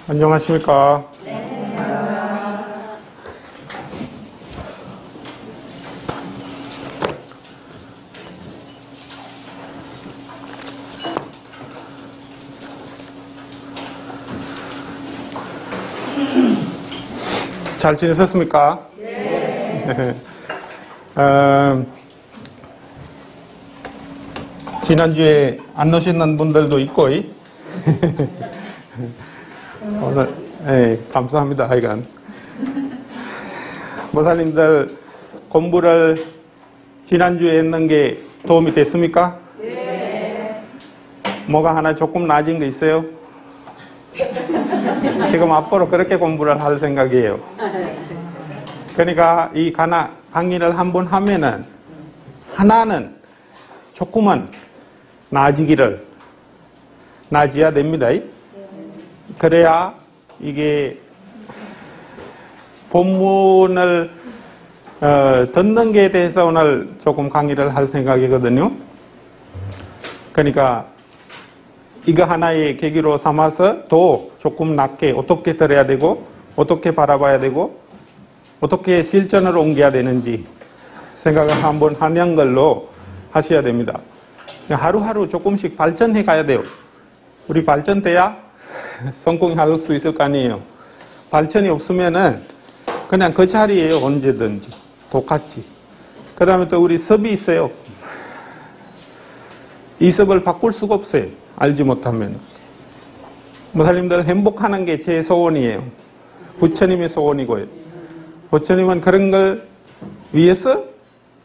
안녕하십니까. 잘 지내셨습니까? 네. 지난주에 안 오시는 분들도 있고, 오늘, 네, 감사합니다, 하여간. 모살님들 공부를 지난주에 했는 게 도움이 됐습니까? 네. 뭐가 하나 조금 나아진 거 있어요? 지금 앞으로 그렇게 공부를 할 생각이에요. 그러니까 이 강의를 한번 하면은 하나는 조금은 나아져야 됩니다. 그래야 이게 본문을 듣는 게 대해서 오늘 조금 강의를 할 생각이거든요. 그러니까 이거 하나의 계기로 삼아서 또 조금 낮게 어떻게 들어야 되고 어떻게 바라봐야 되고 어떻게 실전으로 옮겨야 되는지 생각을 한번 하는 걸로 하셔야 됩니다. 하루하루 조금씩 발전해 가야 돼요. 우리 발전돼야 성공이 할 수 있을 거 아니에요. 발전이 없으면은 그냥 그 자리에요. 언제든지 똑같이. 그 다음에 또 우리 습이 있어요. 이 습을 바꿀 수가 없어요. 알지 못하면. 모살님들 행복하는 게 제 소원이에요. 부처님의 소원이고요. 부처님은 그런 걸 위해서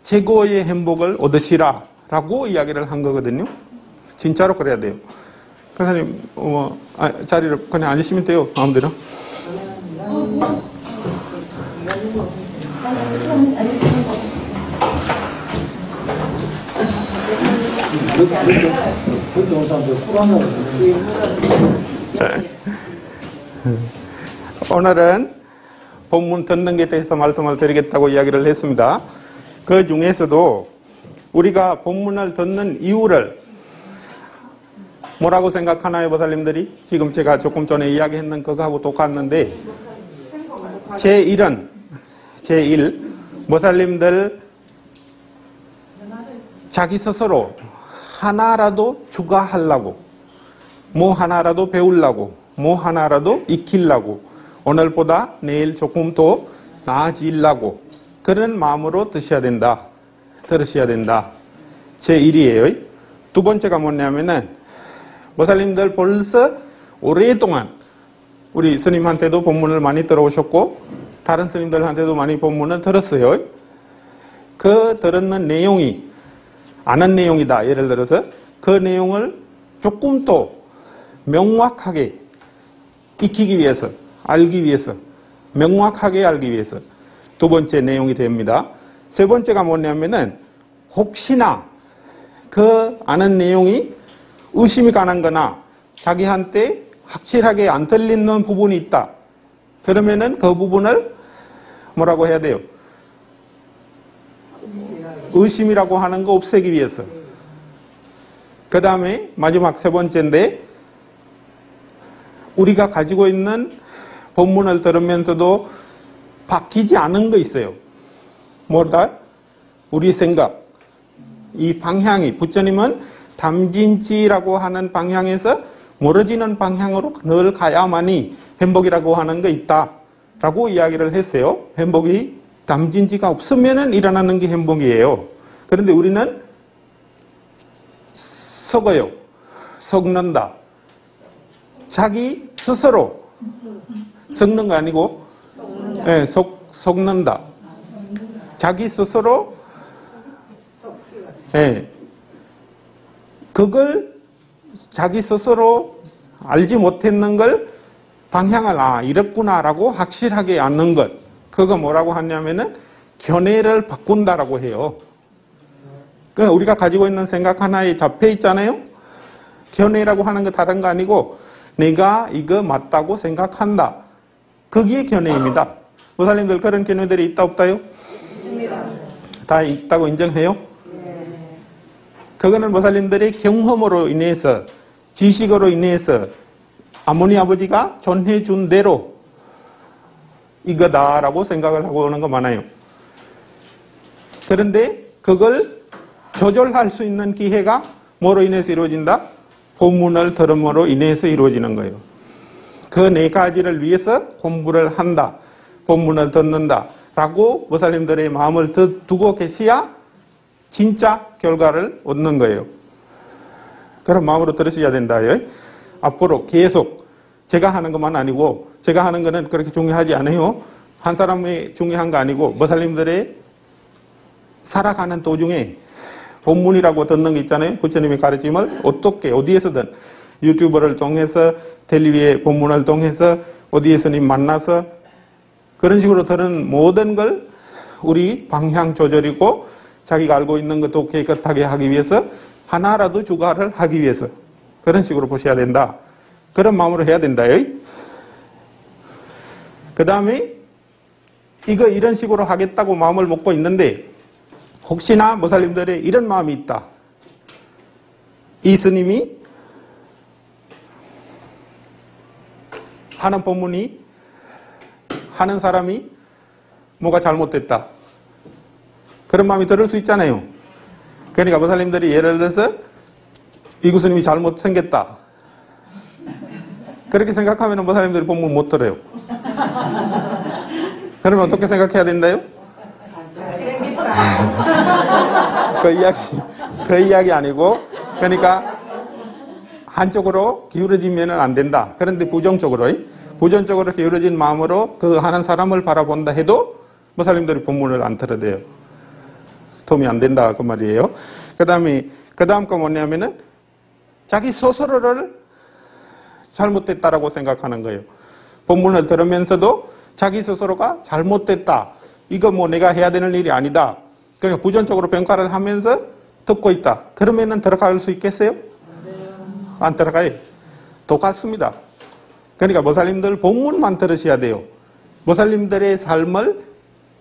최고의 행복을 얻으시라 라고 이야기를 한 거거든요. 진짜로 그래야 돼요. 선생님, 자리를 그냥 앉으시면 돼요. 마음대로. 오늘은 본문 듣는 게 대해서 말씀을 드리겠다고 이야기를 했습니다. 그 중에서도 우리가 본문을 듣는 이유를 뭐라고 생각하나요, 보살님들이? 지금 제가 조금 전에 이야기했는 그거하고 똑같는데 제1, 보살님들 자기 스스로 하나라도 추가하려고, 뭐 하나라도 배우려고, 뭐 하나라도 익히려고, 오늘보다 내일 조금 더 나아지려고 그런 마음으로 들으셔야 된다. 제1이에요. 두 번째가 뭐냐면은 모살님들 벌써 오랫동안 우리 스님한테도 본문을 많이 들어오셨고 다른 스님들한테도 많이 본문을 들었어요. 그 들었는 내용이 아는 내용이다. 예를 들어서 그 내용을 조금 더 명확하게 익히기 위해서, 알기 위해서, 명확하게 알기 위해서 두 번째 내용이 됩니다. 세 번째가 뭐냐면은 혹시나 그 아는 내용이 의심이 가는 거나 자기한테 확실하게 안 들리는 부분이 있다. 그러면은 그 부분을 뭐라고 해야 돼요? 의심이라고 하는 거 없애기 위해서. 그 다음에 마지막 세 번째인데 우리가 가지고 있는 본문을 들으면서도 바뀌지 않은 거 있어요. 뭐다? 우리 생각. 이 방향이 부처님은 담진지라고 하는 방향에서 멀어지는 방향으로 늘 가야만이 행복이라고 하는 거 있다 라고 이야기를 했어요. 행복이 담진지가 없으면 일어나는 게 행복이에요. 그런데 우리는 속어요. 속는다. 자기 스스로 썩는 거 아니고 네, 속는다. 자기 스스로 네, 그걸 자기 스스로 알지 못했는 걸 방향을 이랬구나라고 확실하게 아는 것. 그거 뭐라고 하냐면은 견해를 바꾼다라고 해요. 그러니까 우리가 가지고 있는 생각 하나에 잡혀 있잖아요. 견해라고 하는 거 다른 거 아니고 내가 이거 맞다고 생각한다. 그게 견해입니다. 보살님들 그런 견해들이 있다 없다요? 있습니다. 다 있다고 인정해요? 네. 그거는 보살님들이 경험으로 인해서 지식으로 인해서 어머니 아버지가 전해준 대로 이거다라고 생각을 하고 오는 거 많아요. 그런데 그걸 조절할 수 있는 기회가 뭐로 인해서 이루어진다? 본문을 들음으로 인해서 이루어지는 거예요. 그 네 가지를 위해서 공부를 한다. 본문을 듣는다. 라고 모살림들의 마음을 두고 계셔야 진짜 결과를 얻는 거예요. 그런 마음으로 들으셔야 된다요. 앞으로 계속 제가 하는 것만 아니고 제가 하는 거는 그렇게 중요하지 않아요. 한 사람이 중요한 거 아니고 모살림들의 살아가는 도중에 본문이라고 듣는 게 있잖아요. 부처님의 가르침을 어떻게 어디에서든 유튜브를 통해서 텔레비의 본문을 통해서 어디에서든 만나서 그런 식으로 들은 모든 걸 우리 방향 조절이고 자기가 알고 있는 것도 깨끗하게 하기 위해서 하나라도 추가를 하기 위해서 그런 식으로 보셔야 된다. 그런 마음으로 해야 된다. 그 다음에 이런 식으로 하겠다고 마음을 먹고 있는데 혹시나 모살림들의 이런 마음이 있다. 이 스님이 하는 법문이 하는 사람이 뭐가 잘못됐다. 그런 마음이 들을 수 있잖아요. 그러니까 모살림들이 예를 들어서 이 스님이 잘못생겼다. 그렇게 생각하면 모살림들이 법문 못 들어요. 그러면 어떻게 생각해야 된다요? 그 이야기 아니고, 그러니까 한쪽으로 기울어지면 안 된다. 그런데 부정적으로 기울어진 마음으로 그 하는 사람을 바라본다 해도 모살림들이 본문을 안 들어대요. 도움이 안 된다 그 말이에요. 그 다음 거 뭐냐면은 자기 스스로를 잘못됐다라고 생각하는 거예요. 본문을 들으면서도 자기 스스로가 잘못됐다. 이거 뭐 내가 해야 되는 일이 아니다. 그러니까 부정적으로 평가를 하면서 듣고 있다. 그러면은 들어갈 수 있겠어요? 안 들어가요. 똑같습니다. 그러니까 모살림들 본문만 들으셔야 돼요. 모살림들의 삶을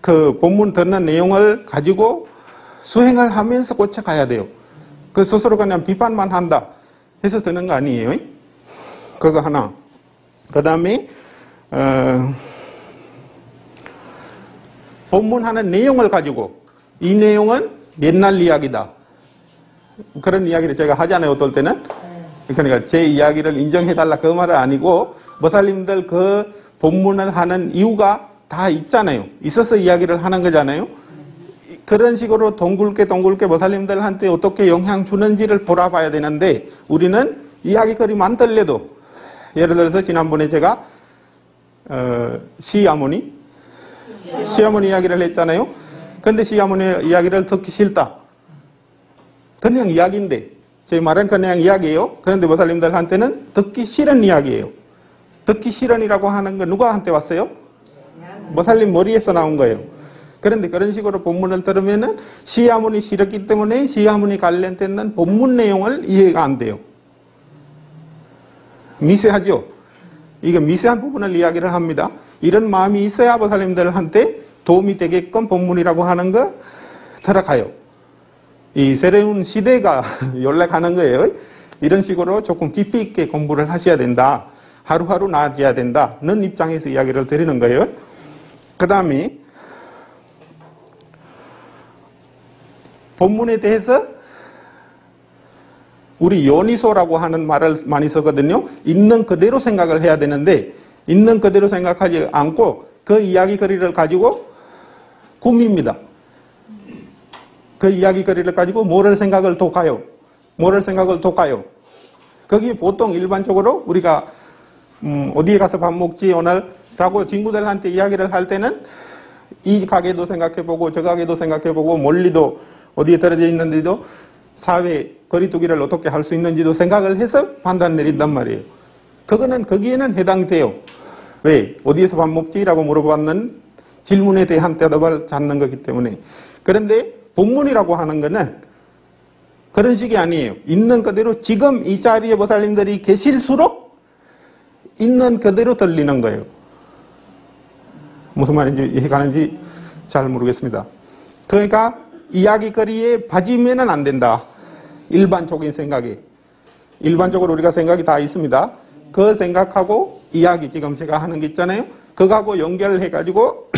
그 본문 듣는 내용을 가지고 수행을 하면서 고쳐가야 돼요. 그 스스로 그냥 비판만 한다 해서 되는 거 아니에요. 그거 하나. 그 다음에 본문하는 내용을 가지고 이 내용은 옛날 이야기다. 그런 이야기를 제가 하잖아요. 어떨 때는. 그러니까 제 이야기를 인정해달라 그 말은 아니고 모살림들 그 본문을 하는 이유가 다 있잖아요. 있어서 이야기를 하는 거잖아요. 그런 식으로 동글게 모살림들한테 어떻게 영향 주는지를 돌아봐야 되는데 우리는 이야기거리 많더라도 예를 들어서 지난번에 제가 시어머니 이야기를 했잖아요. 근데 시어머니 이야기를 듣기 싫다. 그냥 이야기인데 제 말은 그냥 이야기예요. 그런데 모살림들한테는 듣기 싫은 이야기예요. 듣기 싫은이라고 하는 건 누구한테 왔어요? 모살림 머리에서 나온 거예요. 그런데 그런 식으로 본문을 들으면은 시어머니 싫었기 때문에 시어머니 관련된 본문 내용을 이해가 안 돼요. 미세하죠? 이거 미세한 부분을 이야기를 합니다. 이런 마음이 있어야 모살림들한테 도움이 되게끔 본문이라고 하는 거 들어가요. 이 새로운 시대가 연락하는 거예요. 이런 식으로 조금 깊이 있게 공부를 하셔야 된다. 하루하루 나아져야 된다는 입장에서 이야기를 드리는 거예요. 그 다음에 본문에 대해서 우리 요니소라고 하는 말을 많이 쓰거든요. 있는 그대로 생각을 해야 되는데 있는 그대로 생각하지 않고 그 이야기거리를 가지고 꾸밉니다. 그 이야기거리를 가지고 모럴 생각을 돋아요. 거기 보통 일반적으로 우리가 어디에 가서 밥 먹지 오늘? 라고 친구들한테 이야기를 할 때는 이 가게도 생각해보고 저 가게도 생각해보고 멀리도 어디에 떨어져 있는지도 사회 거리두기를 어떻게 할 수 있는지도 생각을 해서 판단 내린단 말이에요. 그거는 거기에는 해당돼요. 왜? 어디에서 밥 먹지? 라고 물어봤는 질문에 대한 대답을 찾는 거기 때문에. 그런데 본문이라고 하는 거는 그런 식이 아니에요. 있는 그대로 지금 이 자리에 모살림들이 계실수록 있는 그대로 들리는 거예요. 무슨 말인지 이해가는지 잘 모르겠습니다. 그러니까 이야기거리에 빠지면 안 된다. 일반적인 생각에. 일반적으로 우리가 생각이 다 있습니다. 그 생각하고 이야기 지금 제가 하는 게 있잖아요. 그거하고 연결해가지고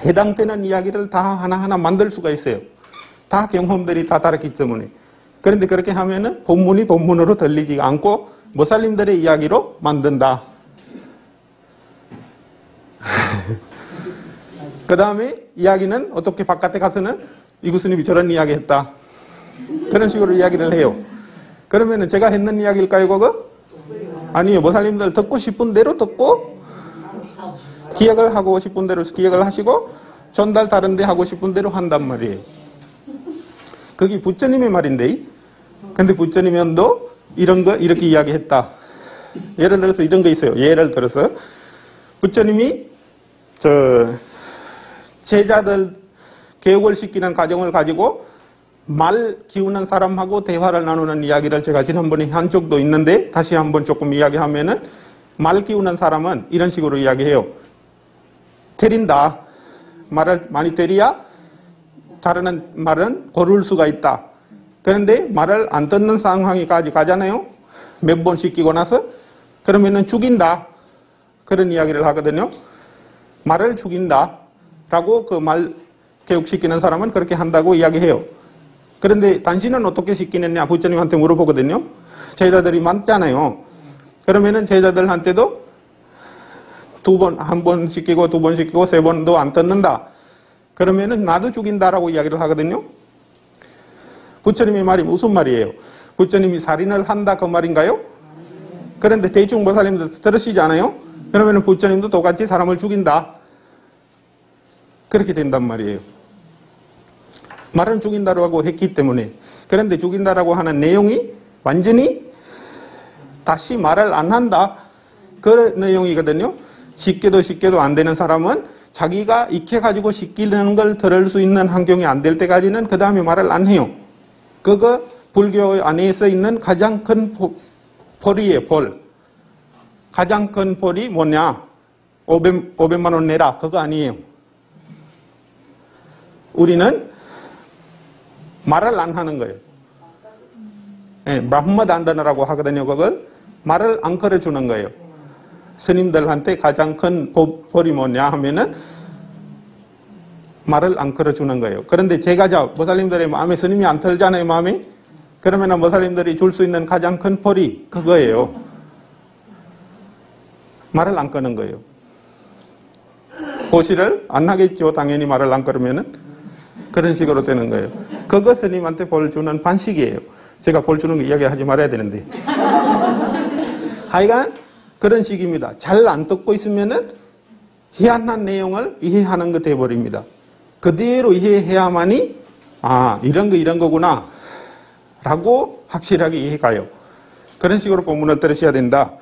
해당되는 이야기를 다 하나하나 만들 수가 있어요. 다 경험들이 다 다르기 때문에. 그런데 그렇게 하면은 본문이 본문으로 들리지 않고 모살림들의 이야기로 만든다. 그 다음에 이야기는 어떻게 바깥에 가서는 이구스님이 저런 이야기 했다. 그런 식으로 이야기를 해요. 그러면은 제가 했는 이야기일까요, 그거? 아니요. 모살림들 듣고 싶은 대로 듣고 기억을 하고 싶은 대로 기억을 하시고 전달 다른 데 하고 싶은 대로 한단 말이에요. 그게 부처님의 말인데, 근데 부처님도 이런 거 이렇게 이야기했다. 예를 들어서 이런 거 있어요. 예를 들어서 부처님이 제자들 교육을 시키는 과정을 가지고 말 키우는 사람하고 대화를 나누는 이야기를 제가 지난번에 한 적도 있는데 다시 한번 조금 이야기하면은 말 키우는 사람은 이런 식으로 이야기해요. 때린다. 말을 많이 때려야 다른 말은 고를 수가 있다. 그런데 말을 안 듣는 상황이까지 가잖아요. 몇 번 시키고 나서 그러면은 죽인다. 그런 이야기를 하거든요. 말을 죽인다. 라고 그 말 교육시키는 사람은 그렇게 한다고 이야기해요. 그런데 당신은 어떻게 시키느냐 부처님한테 물어보거든요. 제자들이 많잖아요. 그러면은 제자들한테도 한 번 시키고 두 번 시키고 세 번도 안 듣는다. 그러면은 나도 죽인다라고 이야기를 하거든요. 부처님의 말이 무슨 말이에요? 부처님이 살인을 한다 그 말인가요? 그런데 대충 모살림들 들으시지 않아요? 그러면은 부처님도 똑같이 사람을 죽인다. 그렇게 된단 말이에요. 말은 죽인다라고 했기 때문에. 그런데 죽인다라고 하는 내용이 완전히 다시 말을 안 한다. 그 내용이거든요. 쉽게도 안 되는 사람은 자기가 익혀가지고 시키는 걸 들을 수 있는 환경이 안 될 때까지는 그 다음에 말을 안 해요. 그거 불교 안에서 있는 가장 큰 벌이에요. 벌. 가장 큰 벌이 뭐냐? 500만 원 내라. 그거 아니에요. 우리는 말을 안 하는 거예요. 네, 브라흐마단다나라고 하거든요. 그걸 말을 안 걸어주는 거예요. 스님들한테 가장 큰 벌이 뭐냐 하면은 말을 안 걸어주는 거예요. 그런데 제가 모살림들의 마음에 스님이 안 들잖아요. 마음에. 그러면 모살림들이 줄 수 있는 가장 큰 벌이 그거예요. 말을 안 거는 거예요. 고시를 안 하겠죠. 당연히 말을 안 걸으면은. 그런 식으로 되는 거예요. 그거 스님한테 벌 주는 반식이에요. 제가 벌 주는 거 이야기하지 말아야 되는데. 하여간 그런 식입니다. 잘 안 듣고 있으면은 희한한 내용을 이해하는 거 돼버립니다. 그대로 이해해야만이 이런 거구나 라고 확실하게 이해가요. 그런 식으로 본문을 들으셔야 된다.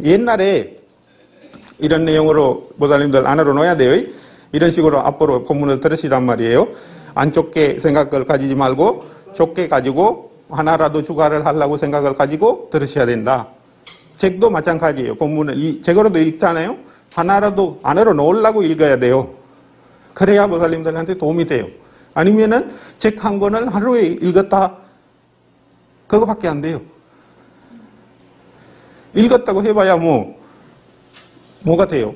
옛날에 이런 내용으로 모살림들 안으로 넣어야 돼요. 이런 식으로 앞으로 본문을 들으시란 말이에요. 안 좁게 생각을 가지지 말고 좁게 가지고 하나라도 추가를 하려고 생각을 가지고 들으셔야 된다. 책도 마찬가지예요. 본문을 책으로도 읽잖아요. 하나라도 안으로 넣으려고 읽어야 돼요. 그래야 모살림들한테 도움이 돼요. 아니면은 책 한 권을 하루에 읽었다. 그거밖에 안 돼요. 읽었다고 해봐야 뭐가 돼요?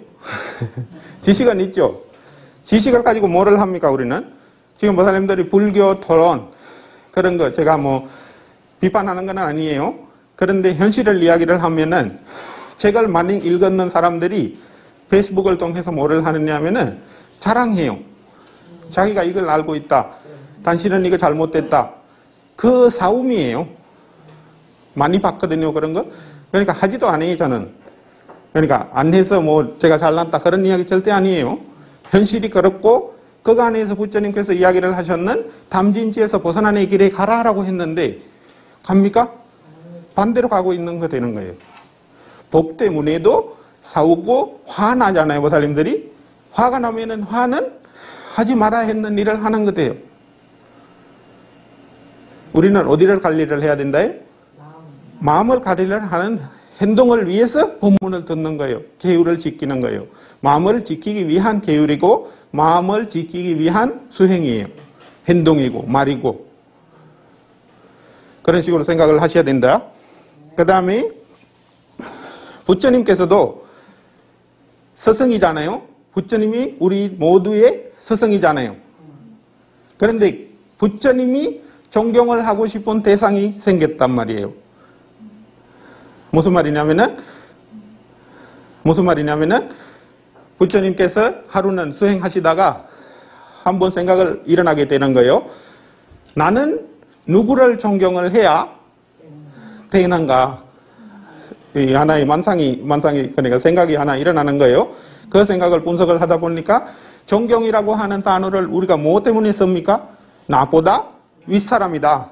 지식은 있죠. 지식을 가지고 뭐를 합니까, 우리는? 지금 모살림들이 불교 토론, 그런 거, 제가 비판하는 건 아니에요. 그런데 현실을 이야기를 하면은, 책을 많이 읽었는 사람들이 페이스북을 통해서 뭐를 하느냐 하면은, 자랑해요. 자기가 이걸 알고 있다. 당신은 이거 잘못됐다. 그 싸움이에요. 많이 봤거든요, 그런 거. 그러니까 하지도 않아요, 저는. 그러니까 안 해서 제가 잘났다. 그런 이야기 절대 아니에요. 현실이 그렇고 그 안에서 부처님께서 이야기를 하셨는 담진지에서 벗어나는 길에 가라라고 했는데 갑니까? 반대로 가고 있는 거 되는 거예요. 법 때문에도 싸우고 화나잖아요. 모살림들이. 화가 나면은 화는 하지 말아야 했는 일을 하는 거 돼요. 우리는 어디를 관리를 해야 된다요? 마음을 관리를 하는 행동을 위해서 본문을 듣는 거예요. 계율을 지키는 거예요. 마음을 지키기 위한 계율이고 마음을 지키기 위한 수행이에요. 행동이고 말이고. 그런 식으로 생각을 하셔야 된다. 그 다음에 부처님께서도 스승이잖아요. 부처님이 우리 모두의 스승이잖아요. 그런데 부처님이 존경을 하고 싶은 대상이 생겼단 말이에요. 무슨 말이냐면은 부처님께서 하루는 수행하시다가 한번 생각을 일어나게 되는 거예요. 나는 누구를 존경을 해야 되는가? 이 하나의 만상이 그러니까 생각이 하나 일어나는 거예요. 그 생각을 분석을 하다 보니까 존경이라고 하는 단어를 우리가 뭐 때문에 씁니까? 나보다 윗사람이다,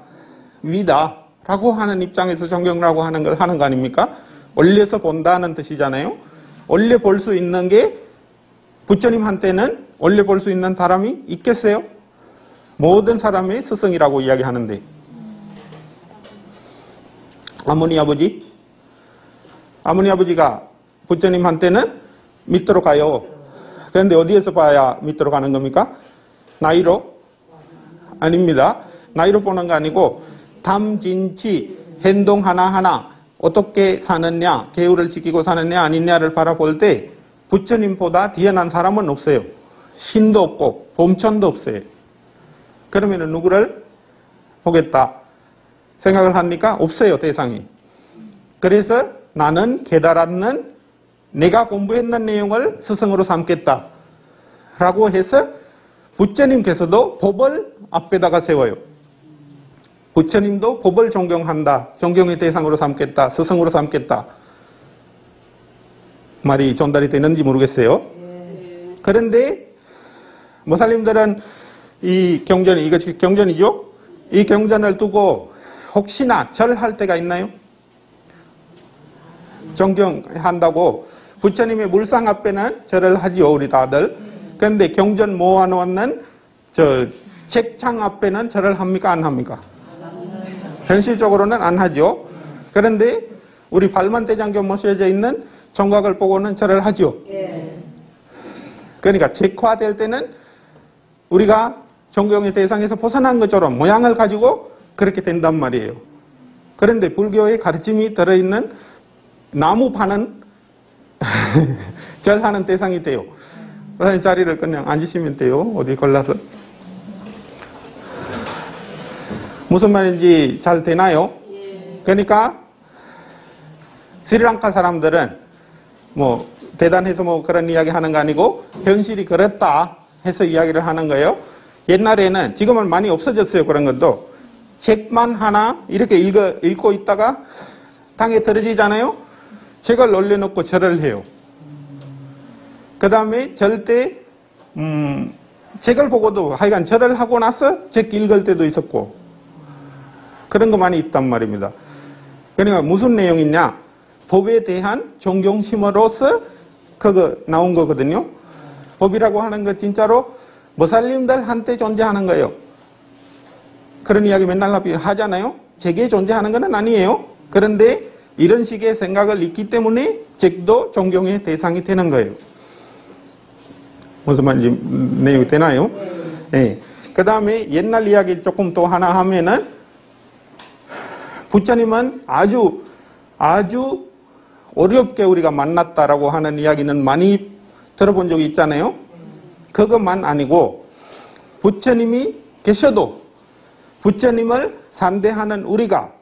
위다 라고 하는 입장에서 존경이라고 하는 걸 하는 거 아닙니까? 올려서 본다는 뜻이잖아요. 올려 볼 수 있는 게 부처님한테는 올려 볼 수 있는 사람이 있겠어요? 모든 사람의 스승이라고 이야기하는데 아버니 아버지가 부처님한테는 밑으로 가요. 그런데 어디에서 봐야 밑으로 가는 겁니까? 나이로? 아닙니다. 나이로 보는 거 아니고 담진치 행동 하나하나 어떻게 사느냐, 계율을 지키고 사느냐 아니냐를 바라볼 때 부처님보다 뛰어난 사람은 없어요. 신도 없고 범천도 없어요. 그러면 누구를 보겠다 생각을 하니까 없어요, 대상이. 그래서 나는 깨달았는 내가 공부했는 내용을 스승으로 삼겠다 라고 해서 부처님께서도 법을 앞에다가 세워요. 부처님도 법을 존경한다. 존경의 대상으로 삼겠다. 스승으로 삼겠다. 말이 전달이 되는지 모르겠어요. 그런데 모살님들은 이 경전, 이거 경전이죠? 이 경전을 두고 혹시나 절할 때가 있나요? 존경한다고 부처님의 물상 앞에는 절을 하지요, 우리 다들. 그런데 경전 모아놓는 저 책창 앞에는 절을 합니까, 안 합니까? 현실적으로는 안 하죠. 그런데 우리 발만대장경 모셔져 있는 정각을 보고는 절을 하죠. 그러니까 책화될 때는 우리가 존경의 대상에서 벗어난 것처럼 모양을 가지고 그렇게 된단 말이에요. 그런데 불교의 가르침이 들어있는 나무판은 절하는 대상이 돼요. 자리를 그냥 앉으시면 돼요. 어디 골라서. 무슨 말인지 잘 되나요? 그러니까 스리랑카 사람들은 뭐 대단해서 뭐 그런 이야기 하는 거 아니고 현실이 그렇다 해서 이야기를 하는 거예요. 옛날에는, 지금은 많이 없어졌어요, 그런 것도. 책만 하나 이렇게 읽고 있다가 땅에 떨어지잖아요. 책을 올려놓고 절을 해요. 그 다음에 절대 책을 보고도 하여간 절을 하고 나서 책 읽을 때도 있었고 그런 거 많이 있단 말입니다. 그러니까 무슨 내용이냐? 법에 대한 존경심으로서 그거 나온 거거든요. 법이라고 하는 거 진짜로 모살님들한테 존재하는 거예요. 그런 이야기 맨날 하잖아요. 제게 존재하는 건 아니에요. 그런데 이런 식의 생각을 있기 때문에 책도 존경의 대상이 되는 거예요. 무슨 말인지 내용이 되나요? 네. 그 다음에 옛날 이야기 조금 또 하나 하면은 부처님은 아주 어렵게 우리가 만났다라고 하는 이야기는 많이 들어본 적이 있잖아요. 그것만 아니고 부처님이 계셔도 부처님을 산대하는 우리가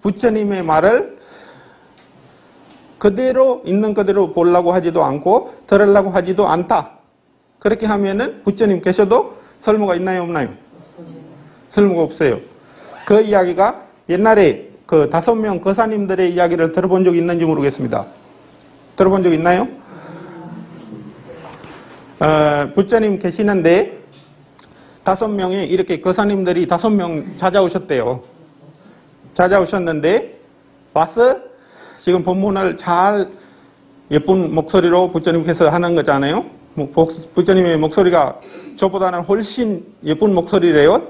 부처님의 말을 그대로 있는 그대로 보려고 하지도 않고 들으려고 하지도 않다. 그렇게 하면은 부처님 계셔도 설무가 있나요, 없나요? 설무가 없어요. 그 이야기가 옛날에 그 5명 거사님들의 이야기를 들어본 적이 있는지 모르겠습니다. 들어본 적 있나요? 부처님 계시는데 5명이 이렇게 거사님들이 5명 찾아오셨대요. 찾아오셨는데 와서 지금 본문을 잘 예쁜 목소리로 부처님께서 하는 거잖아요. 부처님의 목소리가 저보다는 훨씬 예쁜 목소리래요.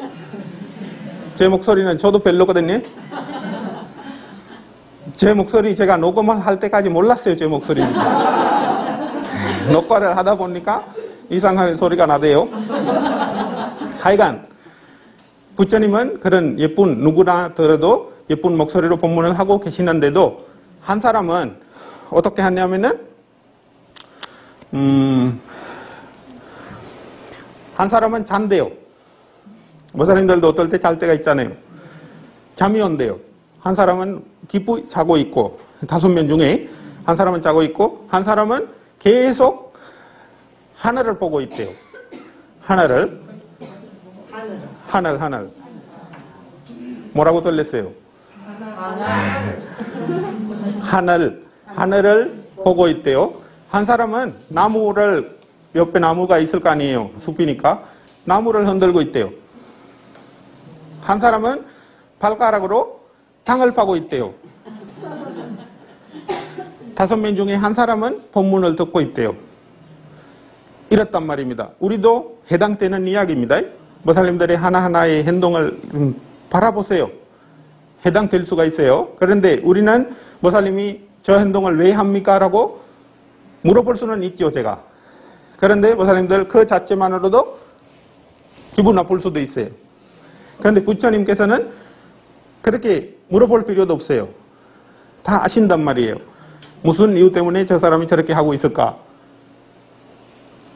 제 목소리는 저도 별로거든요. 제 목소리 제가 녹음을 할 때까지 몰랐어요. 제 목소리. 녹화를 하다 보니까 이상하게 소리가 나대요. 하여간 부처님은 그런 예쁜, 누구나 들어도 예쁜 목소리로 법문을 하고 계시는데도 한 사람은 어떻게 하냐면은 한 사람은 잔대요. 목사님들도 어떨 때 잘 때가 있잖아요. 잠이 온대요. 한 사람은 기쁘게 자고 있고 5명 중에 한 사람은 자고 있고 한 사람은 계속 하늘을 보고 있대요. 하늘. 뭐라고 들렸어요? 하늘을 보고 있대요. 한 사람은 나무를 옆에 나무가 있을 거 아니에요. 숲이니까 나무를 흔들고 있대요. 한 사람은 발가락으로 땅을 파고 있대요. 5명 중에 한 사람은 법문을 듣고 있대요. 이렇단 말입니다. 우리도 해당되는 이야기입니다. 목사님들의 하나하나의 행동을 바라보세요. 해당될 수가 있어요. 그런데 우리는 목사님이 저 행동을 왜 합니까? 라고 물어볼 수는 있죠, 제가. 그런데 목사님들 그 자체만으로도 기분 나쁠 수도 있어요. 그런데 부처님께서는 그렇게 물어볼 필요도 없어요. 다 아신단 말이에요. 무슨 이유 때문에 저 사람이 저렇게 하고 있을까?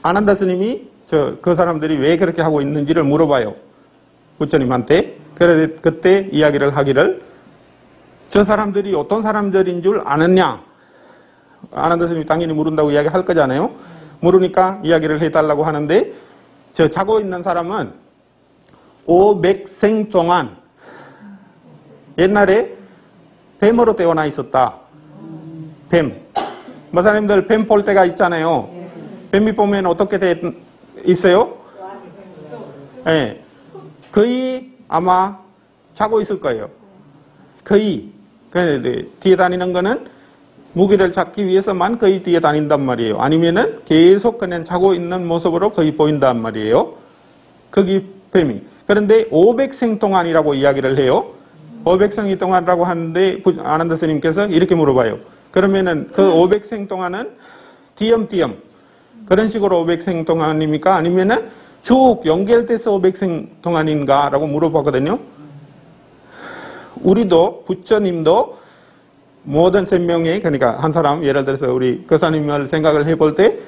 아난다 스님이 그 사람들이 왜 그렇게 하고 있는지를 물어봐요. 부처님한테. 그래서 그때 이야기를 하기를 저 사람들이 어떤 사람들인 줄 아느냐? 아난다 스님이 당연히 물은다고 이야기할 거잖아요. 물으니까 이야기를 해달라고 하는데 저 자고 있는 사람은 500생 동안 옛날에 뱀으로 태어나 있었다. 뱀. 목사님들 뱀 볼 때가 있잖아요. 뱀이 보면 어떻게 돼 있어요? 네. 거의 아마 자고 있을 거예요. 거의. 뒤에 다니는 거는 무기를 잡기 위해서만 거의 뒤에 다닌단 말이에요. 아니면은 계속 그냥 자고 있는 모습으로 거의 보인단 말이에요. 거기 뱀이. 그런데 500생 동안이라고 이야기를 해요. 500생 동안이라고 하는데 아난다 스님께서 이렇게 물어봐요. 그러면은 그 500생 동안은 띄엄띄엄 그런 식으로 500생 동안입니까? 아니면은 쭉 연결돼서 500생 동안인가? 라고 물어보거든요. 우리도 부처님도 모든 생명에 그러니까 한 사람 예를 들어서 우리 거사님을 생각을 해볼 때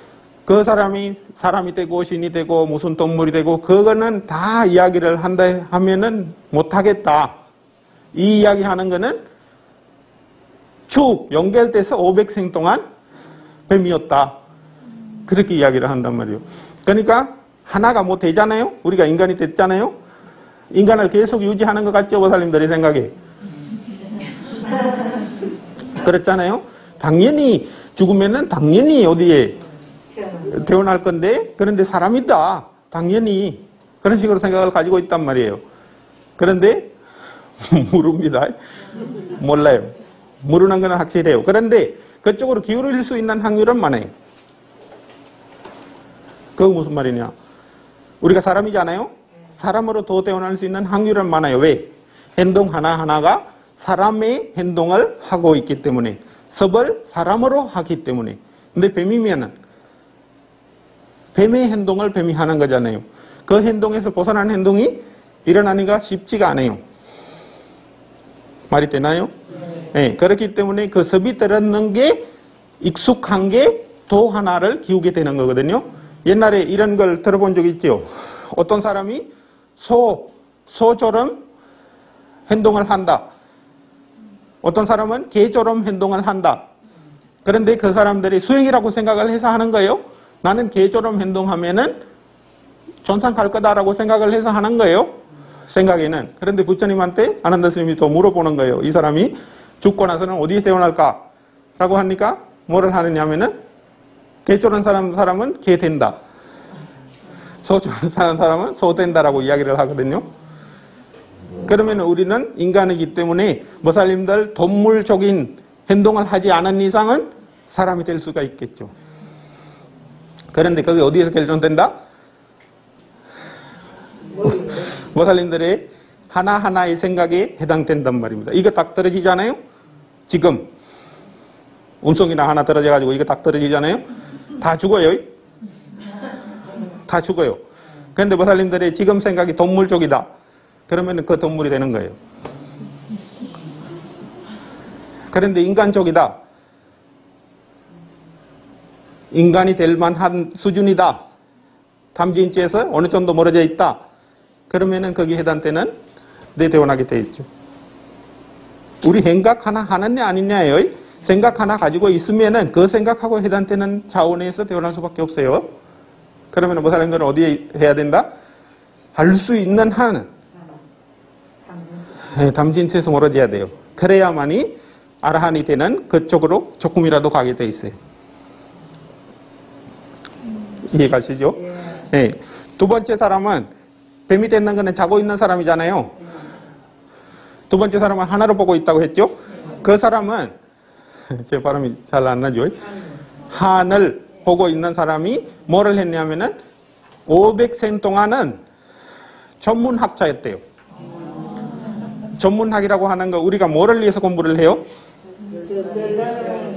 그 사람이 사람이 되고 신이 되고 무슨 동물이 되고 그거는 다 이야기를 한다 하면은 못하겠다. 이 이야기 하는 거는 쭉 연결돼서 500생 동안 뱀이었다. 그렇게 이야기를 한단 말이에요. 그러니까 하나가 뭐 되잖아요. 우리가 인간이 됐잖아요. 인간을 계속 유지하는 것 같죠. 보살님들의 생각에. 그렇잖아요. 당연히 죽으면은 당연히 어디에 태어날 건데 그런데 사람이다. 당연히 그런 식으로 생각을 가지고 있단 말이에요. 그런데 모릅니다. 몰라요. 모르는 건 확실해요. 그런데 그쪽으로 기울일 수 있는 확률은 많아요. 그거 무슨 말이냐. 우리가 사람이잖아요. 사람으로 더 태어날 수 있는 확률은 많아요. 왜? 행동 하나하나가 사람의 행동을 하고 있기 때문에 섭을 사람으로 하기 때문에. 근데 뱀이면은 뱀의 행동을 뱀이 하는 거잖아요. 그 행동에서 벗어나는 행동이 일어나기가 쉽지가 않아요. 말이 되나요? 네. 그렇기 때문에 그 섭이 들었는 게 익숙한 게 도 하나를 키우게 되는 거거든요. 옛날에 이런 걸 들어본 적 있죠. 어떤 사람이 소처럼 행동을 한다. 어떤 사람은 개처럼 행동을 한다. 그런데 그 사람들이 수행이라고 생각을 해서 하는 거예요. 나는 개처럼 행동하면은 전상 갈 거다라고 생각을 해서 하는 거예요. 생각에는. 그런데 부처님한테 아난다 스님이 또 물어보는 거예요. 이 사람이 죽고 나서는 어디에 태어날까? 라고 하니까 뭐를 하느냐면은 개처럼 사람은 개 된다. 소처럼 사는 사람은 소 된다라고 이야기를 하거든요. 그러면 우리는 인간이기 때문에 모살님들 동물적인 행동을 하지 않은 이상은 사람이 될 수가 있겠죠. 그런데 그게 어디에서 결정된다? 모살님들의 하나하나의 생각에 해당된단 말입니다. 이거 딱 떨어지잖아요? 지금 운송이나 하나 떨어져가지고 이거 딱 떨어지잖아요? 다 죽어요. 다 죽어요. 그런데 모살님들의 지금 생각이 동물적이다. 그러면 그 동물이 되는 거예요. 그런데 인간적이다. 인간이 될 만한 수준이다. 탐진치에서 어느 정도 멀어져 있다. 그러면은 거기 해당되는 대원하게 돼 있죠. 우리 생각 하나 하느냐 아니냐예요. 생각 하나 가지고 있으면은 그 생각하고 해당되는 차원에서 대원할 수밖에 없어요. 그러면 모살님들은 어디에 해야 된다? 할 수 있는 한 담진치에서 멀어져야 돼요. 그래야만이 아라한이 되는 그쪽으로 조금이라도 가게 돼 있어요. 이해가시죠? 네. 두 번째 사람은 뱀이 됐는 거는 자고 있는 사람이잖아요. 두 번째 사람은 하나로 보고 있다고 했죠? 그 사람은 제 발음이 잘 안 나죠? 하늘 보고 있는 사람이 뭐를 했냐면은 500생 동안은 전문학자였대요. 전문학이라고 하는 거 우리가 뭐를 위해서 공부를 해요?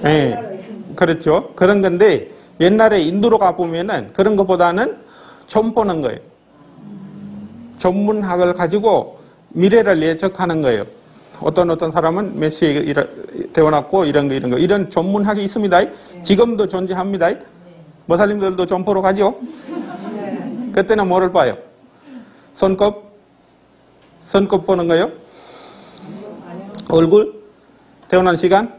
네, 그렇죠. 그런 건데 옛날에 인도로 가보면은 그런 것보다는 처음 보는 거예요. 전문학을 가지고 미래를 예측하는 거예요. 어떤 사람은 메시에 태어났고 이런 전문학이 있습니다. 지금도 존재합니다. 모살림들도 점포로 가죠. 그때는 뭐를 봐요? 손톱 보는 거예요? 얼굴? 태어난 시간?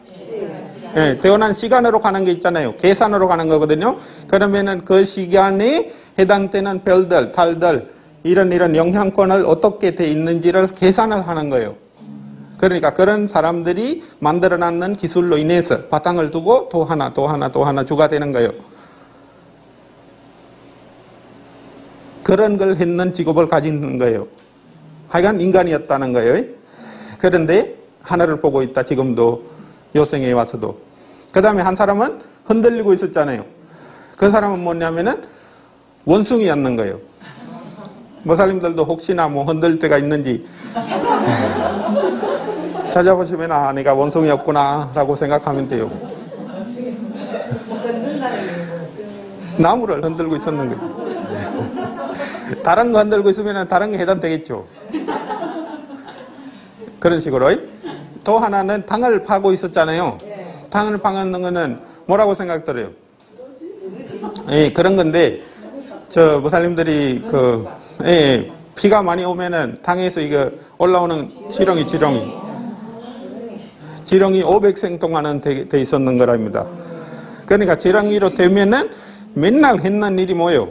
네, 태어난 시간으로 가는 게 있잖아요. 계산으로 가는 거거든요. 그러면은 그 시간에 해당되는 별들, 달들, 이런 영향권을 어떻게 돼 있는지를 계산을 하는 거예요. 그러니까 그런 사람들이 만들어놨는 기술로 인해서 바탕을 두고 또 하나 주가 되는 거예요. 그런 걸 했는 직업을 가진 거예요. 하여간 인간이었다는 거예요. 그런데 하늘을 보고 있다. 지금도 요생에 와서도. 그 다음에 한 사람은 흔들리고 있었잖아요. 그 사람은 뭐냐면은 원숭이였는 거예요. 모살림들도 혹시나 뭐 흔들 때가 있는지 찾아보시면 아 내가 원숭이였구나 라고 생각하면 돼요. 나무를 흔들고 있었는 거예요. 다른 거 흔들고 있으면 다른 게 해당되겠죠. 그런 식으로. 또 하나는 땅을 파고 있었잖아요. 땅을 파는 거는 뭐라고 생각들어요? 예, 그런 건데 저 모살림들이 비가 많이 오면은 땅에서 이거 올라오는 지렁이 500생 동안은 돼 있었는 거랍니다. 그러니까 지렁이로 되면은 맨날 했는 일이 뭐예요?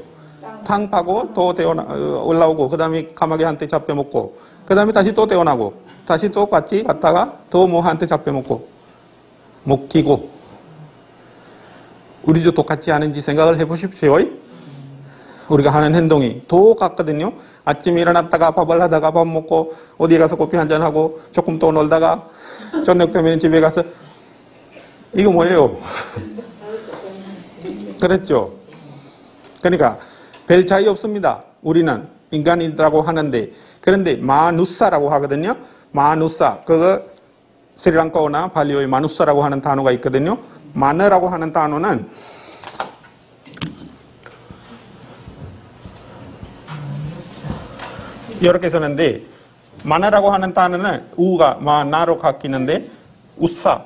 땅 파고 또 올라오고 그 다음에 까마귀한테 잡혀먹고 그 다음에 다시 또 태어나고 다시 또 같이 갔다가 또 뭐한테 잡혀먹고 먹히고 우리도 똑같지 않은지 생각을 해보십시오. 우리가 하는 행동이 똑같거든요. 아침에 일어났다가 밥을 하다가 밥 먹고 어디 가서 커피 한잔하고 조금 또 놀다가 저녁 되면 집에 가서 이거 뭐예요? 그랬죠. 그러니까 별 차이 없습니다. 우리는 인간이라고 하는데 그런데 마누사라고 하거든요. 마누사 그거 스리랑카어나 발리어의 마누사라고 하는 단어가 있거든요. 마느라고 하는 단어는 이렇게 쓰는데 마느라고 하는 단어는 우가 마나로 바뀌는데 우사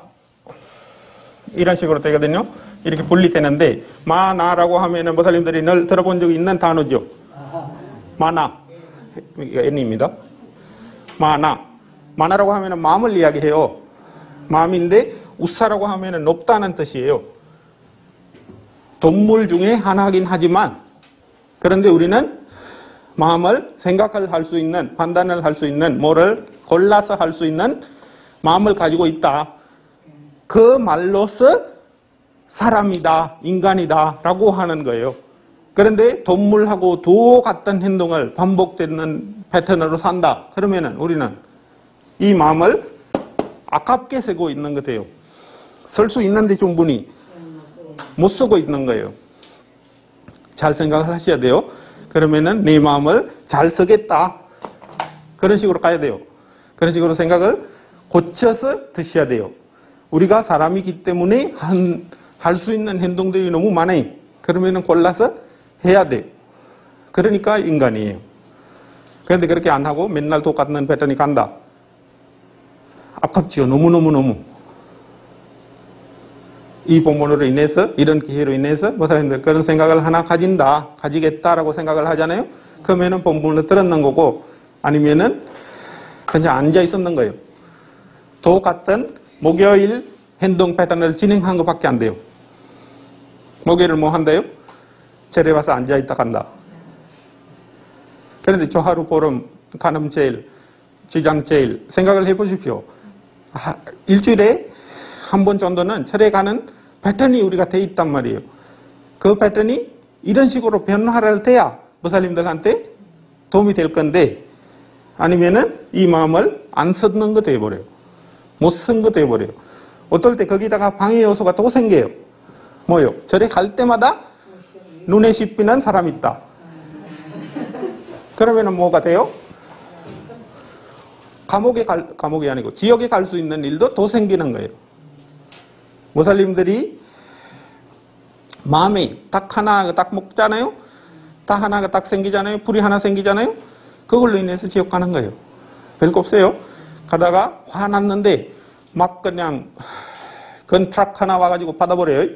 이런 식으로 되거든요. 이렇게 분리되는데 마나라고 하면은 모살림들이 늘 들어본 적이 있는 단어죠. 마나 이거 N입니다. 마나라고 하면은 마음을 이야기해요. 마음인데 우사라고 하면은 높다는 뜻이에요. 동물 중에 하나긴 하지만 그런데 우리는 마음을 생각을 할 수 있는 판단을 할 수 있는 뭐를 골라서 할 수 있는 마음을 가지고 있다. 그 말로서 사람이다, 인간이다 라고 하는 거예요. 그런데 동물하고 똑같은 행동을 반복되는 패턴으로 산다. 그러면은 우리는 이 마음을 아깝게 쓰고 있는 것 같아요. 쓸 수 있는데 충분히 못 쓰고 있는 거예요. 잘 생각을 하셔야 돼요. 그러면은 내 마음을 잘 쓰겠다. 그런 식으로 가야 돼요. 그런 식으로 생각을 고쳐서 드셔야 돼요. 우리가 사람이기 때문에 할 수 있는 행동들이 너무 많아요. 그러면은 골라서 해야 돼요. 그러니까 인간이에요. 그런데 그렇게 안 하고 맨날 똑같은 패턴이 간다. 아깝지요. 너무너무. 이 본문으로 인해서, 이런 기회로 인해서 목사님들 그런 생각을 하나 가지겠다라고 생각을 하잖아요. 그러면은 본문을 들었는 거고, 아니면은 그냥 앉아 있었는 거예요. 똑같은 목요일 행동 패턴을 진행한 것밖에 안 돼요. 목요일을 뭐 한대요? 절에 와서 앉아 있다 간다. 그런데 조하루 보름, 간음제일, 지장제일 생각을 해보십시오. 일주일에 한 번 정도는 절에 가는 패턴이 우리가 돼 있단 말이에요. 그 패턴이 이런 식으로 변화를 돼야 목사님들한테 도움이 될 건데, 아니면은 이 마음을 안 쓰는 거 돼버려요. 못 쓴 거 돼버려요. 어떨 때 거기다가 방해 요소가 또 생겨요. 뭐요? 절에 갈 때마다 눈에 씹히는 사람이 있다. 그러면은 뭐가 돼요? 감옥이 아니고 지옥에 갈 수 있는 일도 더 생기는 거예요. 목사님들이 마음에 딱 하나 딱 먹잖아요. 딱 하나가 딱 생기잖아요. 불이 하나 생기잖아요. 그걸로 인해서 지옥 가는 거예요. 별거 없어요. 가다가 화났는데 막 그냥 건트럭 하나 와가지고 받아버려요.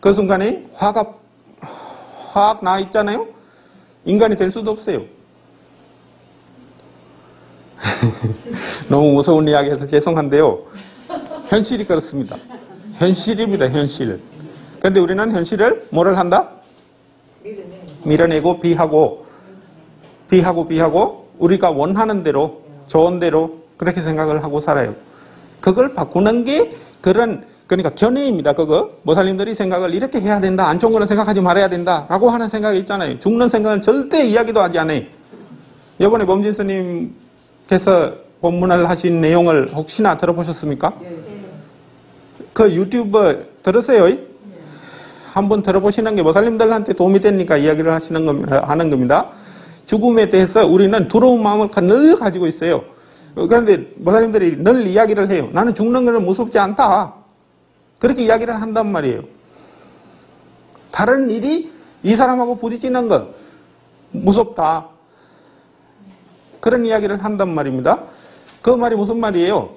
그 순간에 화가 확 나 있잖아요. 인간이 될 수도 없어요. 너무 무서운 이야기해서 죄송한데요. 현실이 그렇습니다. 현실입니다. 현실. 그런데 우리는 현실을 뭐를 한다? 밀어내고 비하고 우리가 원하는 대로, 좋은 대로 그렇게 생각을 하고 살아요. 그걸 바꾸는 게 그러니까 견해입니다. 그거 목사님들이 생각을 이렇게 해야 된다, 안 좋은 거는 생각하지 말아야 된다라고 하는 생각이 있잖아요. 죽는 생각은 절대 이야기도 하지 않아요. 이번에 범진 스님께서 본문을 하신 내용을 혹시나 들어보셨습니까? 그 유튜브 들으세요. 한번 들어보시는 게 목사님들한테 도움이 되니까 이야기를 하는 겁니다. 죽음에 대해서 우리는 두려운 마음을 늘 가지고 있어요. 그런데 목사님들이 늘 이야기를 해요. 나는 죽는 것은 무섭지 않다. 그렇게 이야기를 한단 말이에요. 다른 일이 이 사람하고 부딪히는 것 무섭다. 그런 이야기를 한단 말입니다. 그 말이 무슨 말이에요?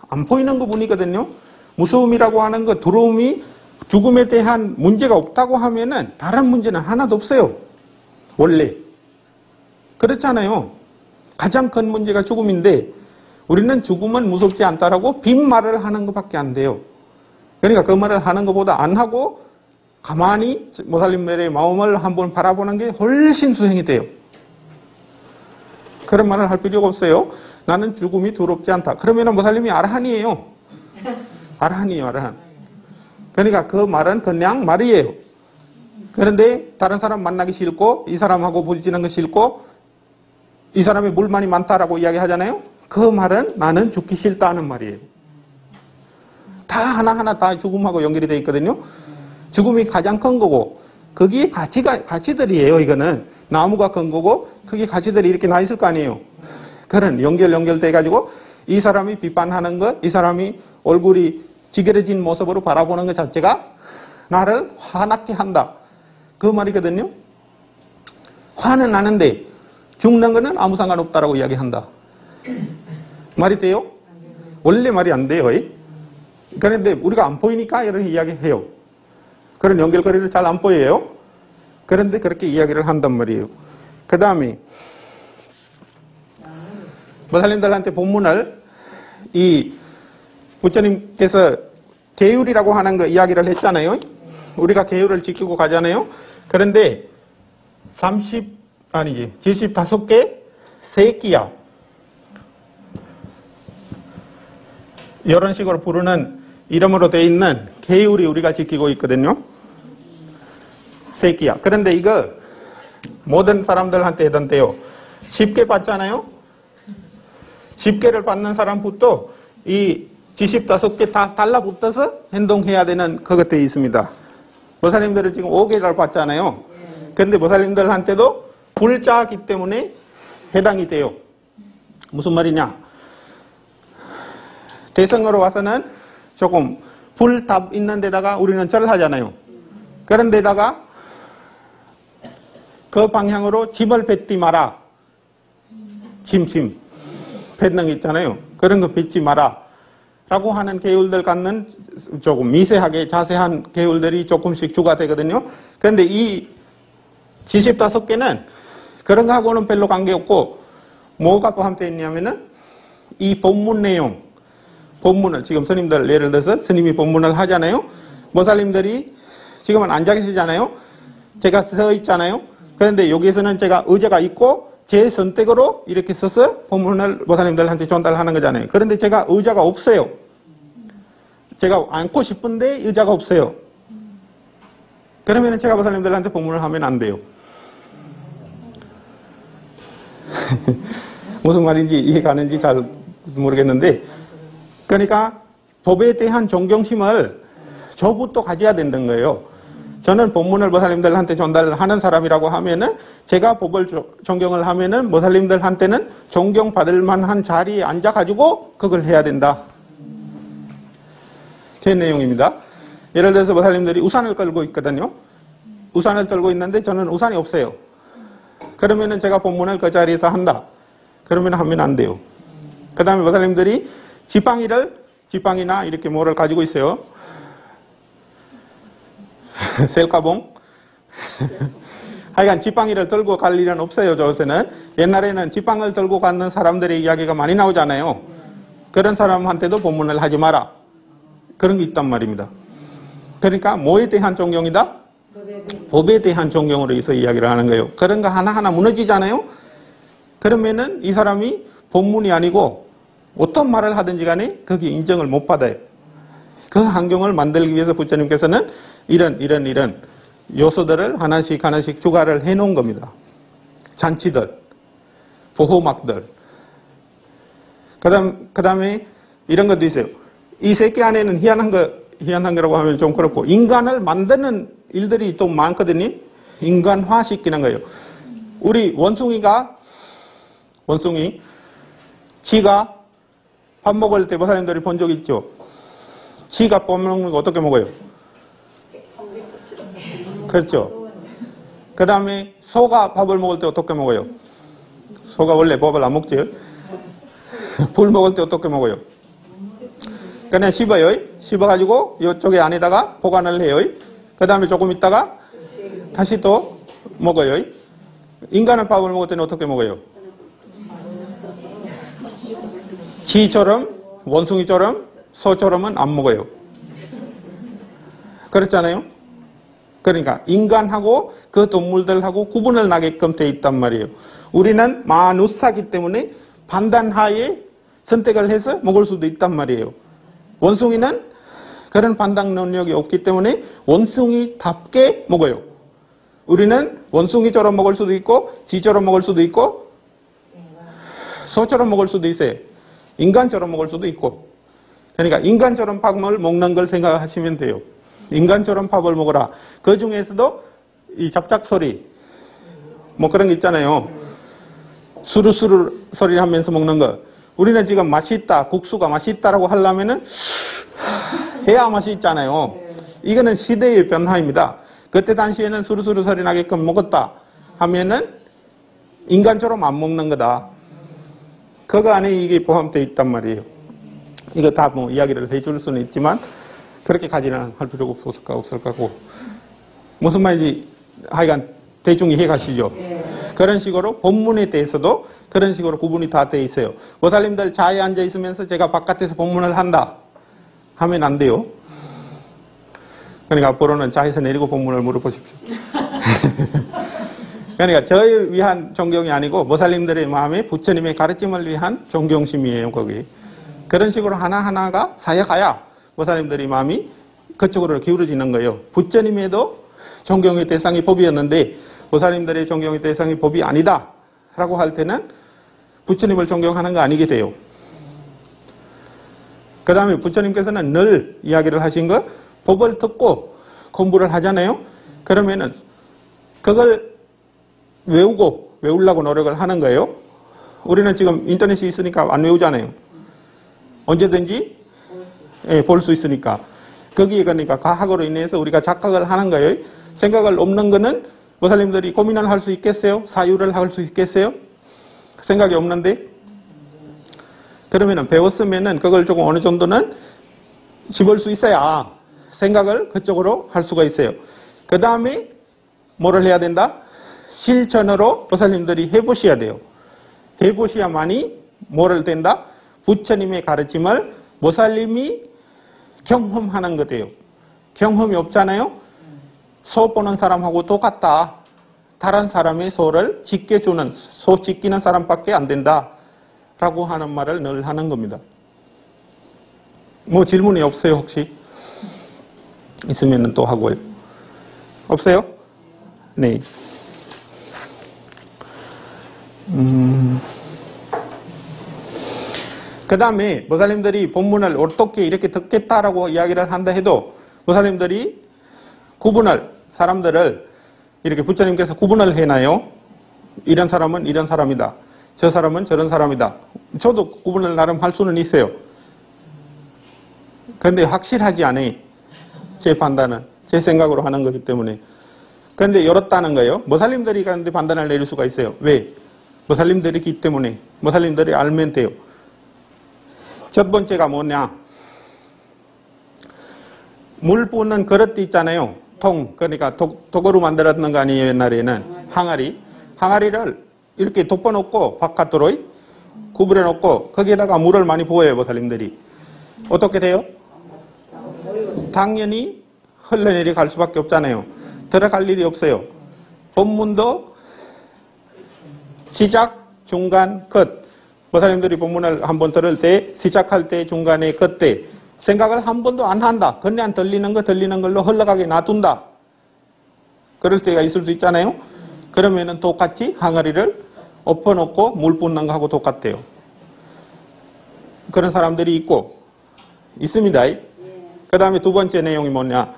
안 보이는 부분이거든요. 무서움이라고 하는 것, 두려움이 죽음에 대한 문제가 없다고 하면은 다른 문제는 하나도 없어요. 원래. 그렇잖아요. 가장 큰 문제가 죽음인데 우리는 죽음은 무섭지 않다라고 빈말을 하는 것밖에 안 돼요. 그러니까 그 말을 하는 것보다 안 하고 가만히 목사님들의 마음을 한번 바라보는 게 훨씬 수행이 돼요. 그런 말을 할 필요가 없어요. 나는 죽음이 두렵지 않다. 그러면 목사님이 아라한이에요. 아라한이에요, 아라한. 그러니까 그 말은 그냥 말이에요. 그런데 다른 사람 만나기 싫고 이 사람하고 부딪히는 거 싫고 이 사람이 물 많이 많다라고 이야기하잖아요. 그 말은 나는 죽기 싫다는 말이에요. 다 하나하나 다 죽음하고 연결이 되어 있거든요. 죽음이 가장 큰 거고 거기에 가치들이에요. 이거는 나무가 큰 거고 거기에 가치들이 이렇게 나 있을 거 아니에요. 그런 연결돼 가지고 이 사람이 비판하는 것, 이 사람이 얼굴이 지게러진 모습으로 바라보는 것 자체가 나를 화나게 한다. 그 말이거든요. 화는 나는데 죽는 거는 아무 상관없다라고 이야기한다. 말이 돼요? 원래 말이 안 돼요. 그런데 우리가 안 보이니까 이런 이야기해요. 그런 연결고리를 잘 안 보여요. 그런데 그렇게 이야기를 한단 말이에요. 그 다음에 목사님들한테 본문을 이 부처님께서 계율이라고 하는 거 이야기를 했잖아요. 우리가 계율을 지키고 가잖아요. 그런데 75개 세끼야. 이런 식으로 부르는 이름으로 되어 있는 계율이 우리가 지키고 있거든요. 세끼야. 그런데 이거 모든 사람들한테 해당돼요. 10개 받잖아요. 10개를 받는 사람부터 이 75개 다 달라붙어서 행동해야 되는 그것 되어 있습니다. 목사님들은 지금 5개를 받잖아요. 그런데 목사님들한테도 불자이기 때문에 해당이 돼요. 무슨 말이냐? 대성으로 와서는 조금 불답 있는 데다가 우리는 절을 하잖아요. 그런 데다가 그 방향으로 짐을 뱉지 마라. 짐. 뱉는 거 있잖아요. 그런 거 뱉지 마라. 라고 하는 계율들 갖는 조금 미세하게 자세한 계율들이 조금씩 추가되거든요. 그런데 이 75개는 그런 거하고는 별로 관계없고 뭐가 포함되어 있냐면은 이 본문 내용, 본문을 지금 스님들 예를 들어서 스님이 본문을 하잖아요. 모살님들이 지금은 앉아 계시잖아요. 제가 서 있잖아요. 그런데 여기에서는 제가 의자가 있고 제 선택으로 이렇게 서서 본문을 모살님들한테 전달하는 거잖아요. 그런데 제가 의자가 없어요. 제가 앉고 싶은데 의자가 없어요. 그러면 제가 모살님들한테 본문을 하면 안 돼요. 무슨 말인지 이해가는지 잘 모르겠는데, 그러니까 법에 대한 존경심을 저부터 가져야 된다는 거예요. 저는 본문을 모살님들한테 전달하는 사람이라고 하면은 제가 법을 존경을 하면은 모살님들한테는 존경받을 만한 자리에 앉아가지고 그걸 해야 된다. 그 내용입니다. 예를 들어서 모살님들이 우산을 끌고 있거든요. 우산을 들고 있는데 저는 우산이 없어요. 그러면은 제가 본문을 그 자리에서 한다. 그러면 하면 안 돼요. 그 다음에 모살님들이 지팡이나 이렇게 뭐를 가지고 있어요. 셀카봉? 하여간 지팡이를 들고 갈 일은 없어요. 저새는 옛날에는 지팡이를 들고 가는 사람들의 이야기가 많이 나오잖아요. 그런 사람한테도 본문을 하지 마라. 그런 게 있단 말입니다. 그러니까 뭐에 대한 존경이다? 법에 대한 존경으로 해서 이야기를 하는 거예요. 그런 거 하나하나 무너지잖아요. 그러면은 이 사람이 본문이 아니고 어떤 말을 하든지 간에 거기 인정을 못 받아요. 그 환경을 만들기 위해서 부처님께서는 이런 요소들을 하나씩 추가를 해 놓은 겁니다. 잔치들, 보호막들. 그 다음에 이런 것도 있어요. 이 새끼 안에는 희한한 거라고 하면 좀 그렇고, 인간을 만드는 일들이 또 많거든요. 인간화시키는 거예요. 우리 원숭이, 지가 밥 먹을 때 모사님들이 본 적 있죠? 지가 밥 먹는 거 어떻게 먹어요? 그렇죠. 그 다음에 소가 밥을 먹을 때 어떻게 먹어요? 소가 원래 밥을 안 먹지. 불 먹을 때 어떻게 먹어요? 그냥 씹어요. 씹어가지고 이쪽에 안에다가 보관을 해요. 그 다음에 조금 있다가 다시 또 먹어요. 인간은 밥을 먹을 때는 어떻게 먹어요? 지처럼, 원숭이처럼, 소처럼은 안 먹어요. 그렇잖아요? 그러니까 인간하고 그 동물들하고 구분을 나게끔 돼 있단 말이에요. 우리는 마누사기 때문에 판단하에 선택을 해서 먹을 수도 있단 말이에요. 원숭이는 그런 판단 능력이 없기 때문에 원숭이답게 먹어요. 우리는 원숭이처럼 먹을 수도 있고 지처럼 먹을 수도 있고 소처럼 먹을 수도 있어요. 인간처럼 먹을 수도 있고. 그러니까 인간처럼 밥을 먹는 걸 생각하시면 돼요. 인간처럼 밥을 먹어라. 그 중에서도 이 잡작소리 뭐 그런 게 있잖아요. 수루수루 소리 하면서 먹는 거. 우리는 지금 맛있다, 국수가 맛있다라고 하려면은 해야 맛이 있잖아요. 이거는 시대의 변화입니다. 그때 당시에는 수루수루 소리 나게끔 먹었다 하면은 인간처럼 안 먹는 거다. 그거 안에 이게 포함되어 있단 말이에요. 이거 다 뭐 이야기를 해줄 수는 있지만 그렇게 가지는 할 필요가 없을 거고. 무슨 말인지 하여간 대충 이해 가시죠? 그런 식으로 본문에 대해서도 그런 식으로 구분이 다 되어 있어요. 모살님들 자리에 앉아 있으면서 제가 바깥에서 본문을 한다 하면 안 돼요. 그러니까 앞으로는 자에서 내리고 본문을 물어보십시오. 그러니까 저를 위한 존경이 아니고 모살님들의 마음에 부처님의 가르침을 위한 존경심이에요. 거기. 그런 식으로 하나하나가 쌓여가야 모살님들의 마음이 그쪽으로 기울어지는 거예요. 부처님에도 존경의 대상이 법이었는데 모살님들의 존경의 대상이 법이 아니다 라고 할 때는 부처님을 존경하는 거 아니게 돼요. 그 다음에 부처님께서는 늘 이야기를 하신 거, 법을 듣고 공부를 하잖아요. 그러면은 그걸 외우려고 노력을 하는 거예요. 우리는 지금 인터넷이 있으니까 안 외우잖아요. 언제든지 볼 수 있으니까. 거기에 그러니까 과학으로 인해서 우리가 착각을 하는 거예요. 생각을 없는 거는 모살님들이 고민을 할 수 있겠어요? 사유를 할 수 있겠어요? 생각이 없는데. 그러면은 배웠으면은 그걸 조금 어느 정도는 집을 수 있어야 생각을 그쪽으로 할 수가 있어요. 그 다음에 뭐를 해야 된다? 실천으로 보살님들이 해보셔야 돼요. 해보셔야만이 뭐를 된다? 부처님의 가르침을 보살님이 경험하는 거예요. 경험이 없잖아요? 소 보는 사람하고 똑같다. 다른 사람의 소를 지켜주는, 소 지키는 사람밖에 안 된다. 라고 하는 말을 늘 하는 겁니다. 뭐 질문이 없어요, 혹시? 있으면 또 하고요. 없어요? 네. 그 다음에 보살님들이 본문을 어떻게 이렇게 듣겠다라고 이야기를 한다 해도 보살님들이 사람들을 이렇게 부처님께서 구분을 해놔요. 이런 사람은 이런 사람이다. 저 사람은 저런 사람이다. 저도 구분을 나름 할 수는 있어요. 그런데 확실하지 않아요. 제 판단은. 제 생각으로 하는 거기 때문에. 그런데 이렇다는 거예요. 보살님들이 가는데 판단을 내릴 수가 있어요. 왜? 보살님들이기 때문에. 보살님들이 알면 돼요. 첫 번째가 뭐냐? 물 붓는 그릇 있잖아요. 통, 그러니까 독으로 만들었는 거 아니에요, 옛날에는. 항아리. 항아리를 이렇게 덮어놓고 바깥으로 구부려놓고 거기에다가 물을 많이 부어요, 보살님들이. 어떻게 돼요? 당연히 흘러내려갈 수밖에 없잖아요. 들어갈 일이 없어요. 본문도 시작, 중간, 끝. 보살님들이 본문을 한번 들을 때 시작할 때, 중간에, 끝때 생각을 한 번도 안 한다. 그냥 들리는 걸로 흘러가게 놔둔다. 그럴 때가 있을 수 있잖아요. 그러면은 똑같이 항아리를 엎어놓고 물 붓는 거하고 똑같대요. 그런 사람들이 있습니다. 그 다음에 두 번째 내용이 뭐냐.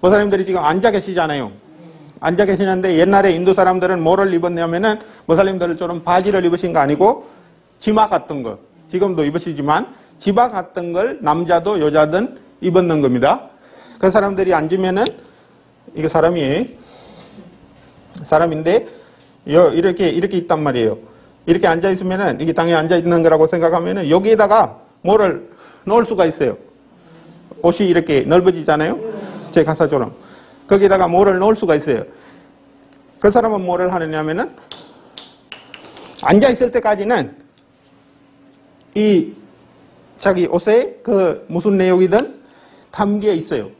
보살님들이 지금 앉아 계시잖아요. 앉아 계시는데 옛날에 인도 사람들은 뭐를 입었냐면은 보살님들처럼 바지를 입으신 거 아니고 치마 같은 거. 지금도 입으시지만 치마 같은 걸 남자도 여자든 입었는 겁니다. 그 사람들이 앉으면은 이게 사람인데 이렇게 있단 말이에요. 이렇게 앉아 있으면은 이게 땅에 앉아 있는 거라고 생각하면은 여기에다가 뭐를 넣을 수가 있어요. 옷이 이렇게 넓어지잖아요. 제 가사처럼. 거기에다가 뭐를 넣을 수가 있어요. 그 사람은 뭐를 하느냐면은 앉아 있을 때까지는 이 자기 옷에 그 무슨 내용이든 담겨 있어요.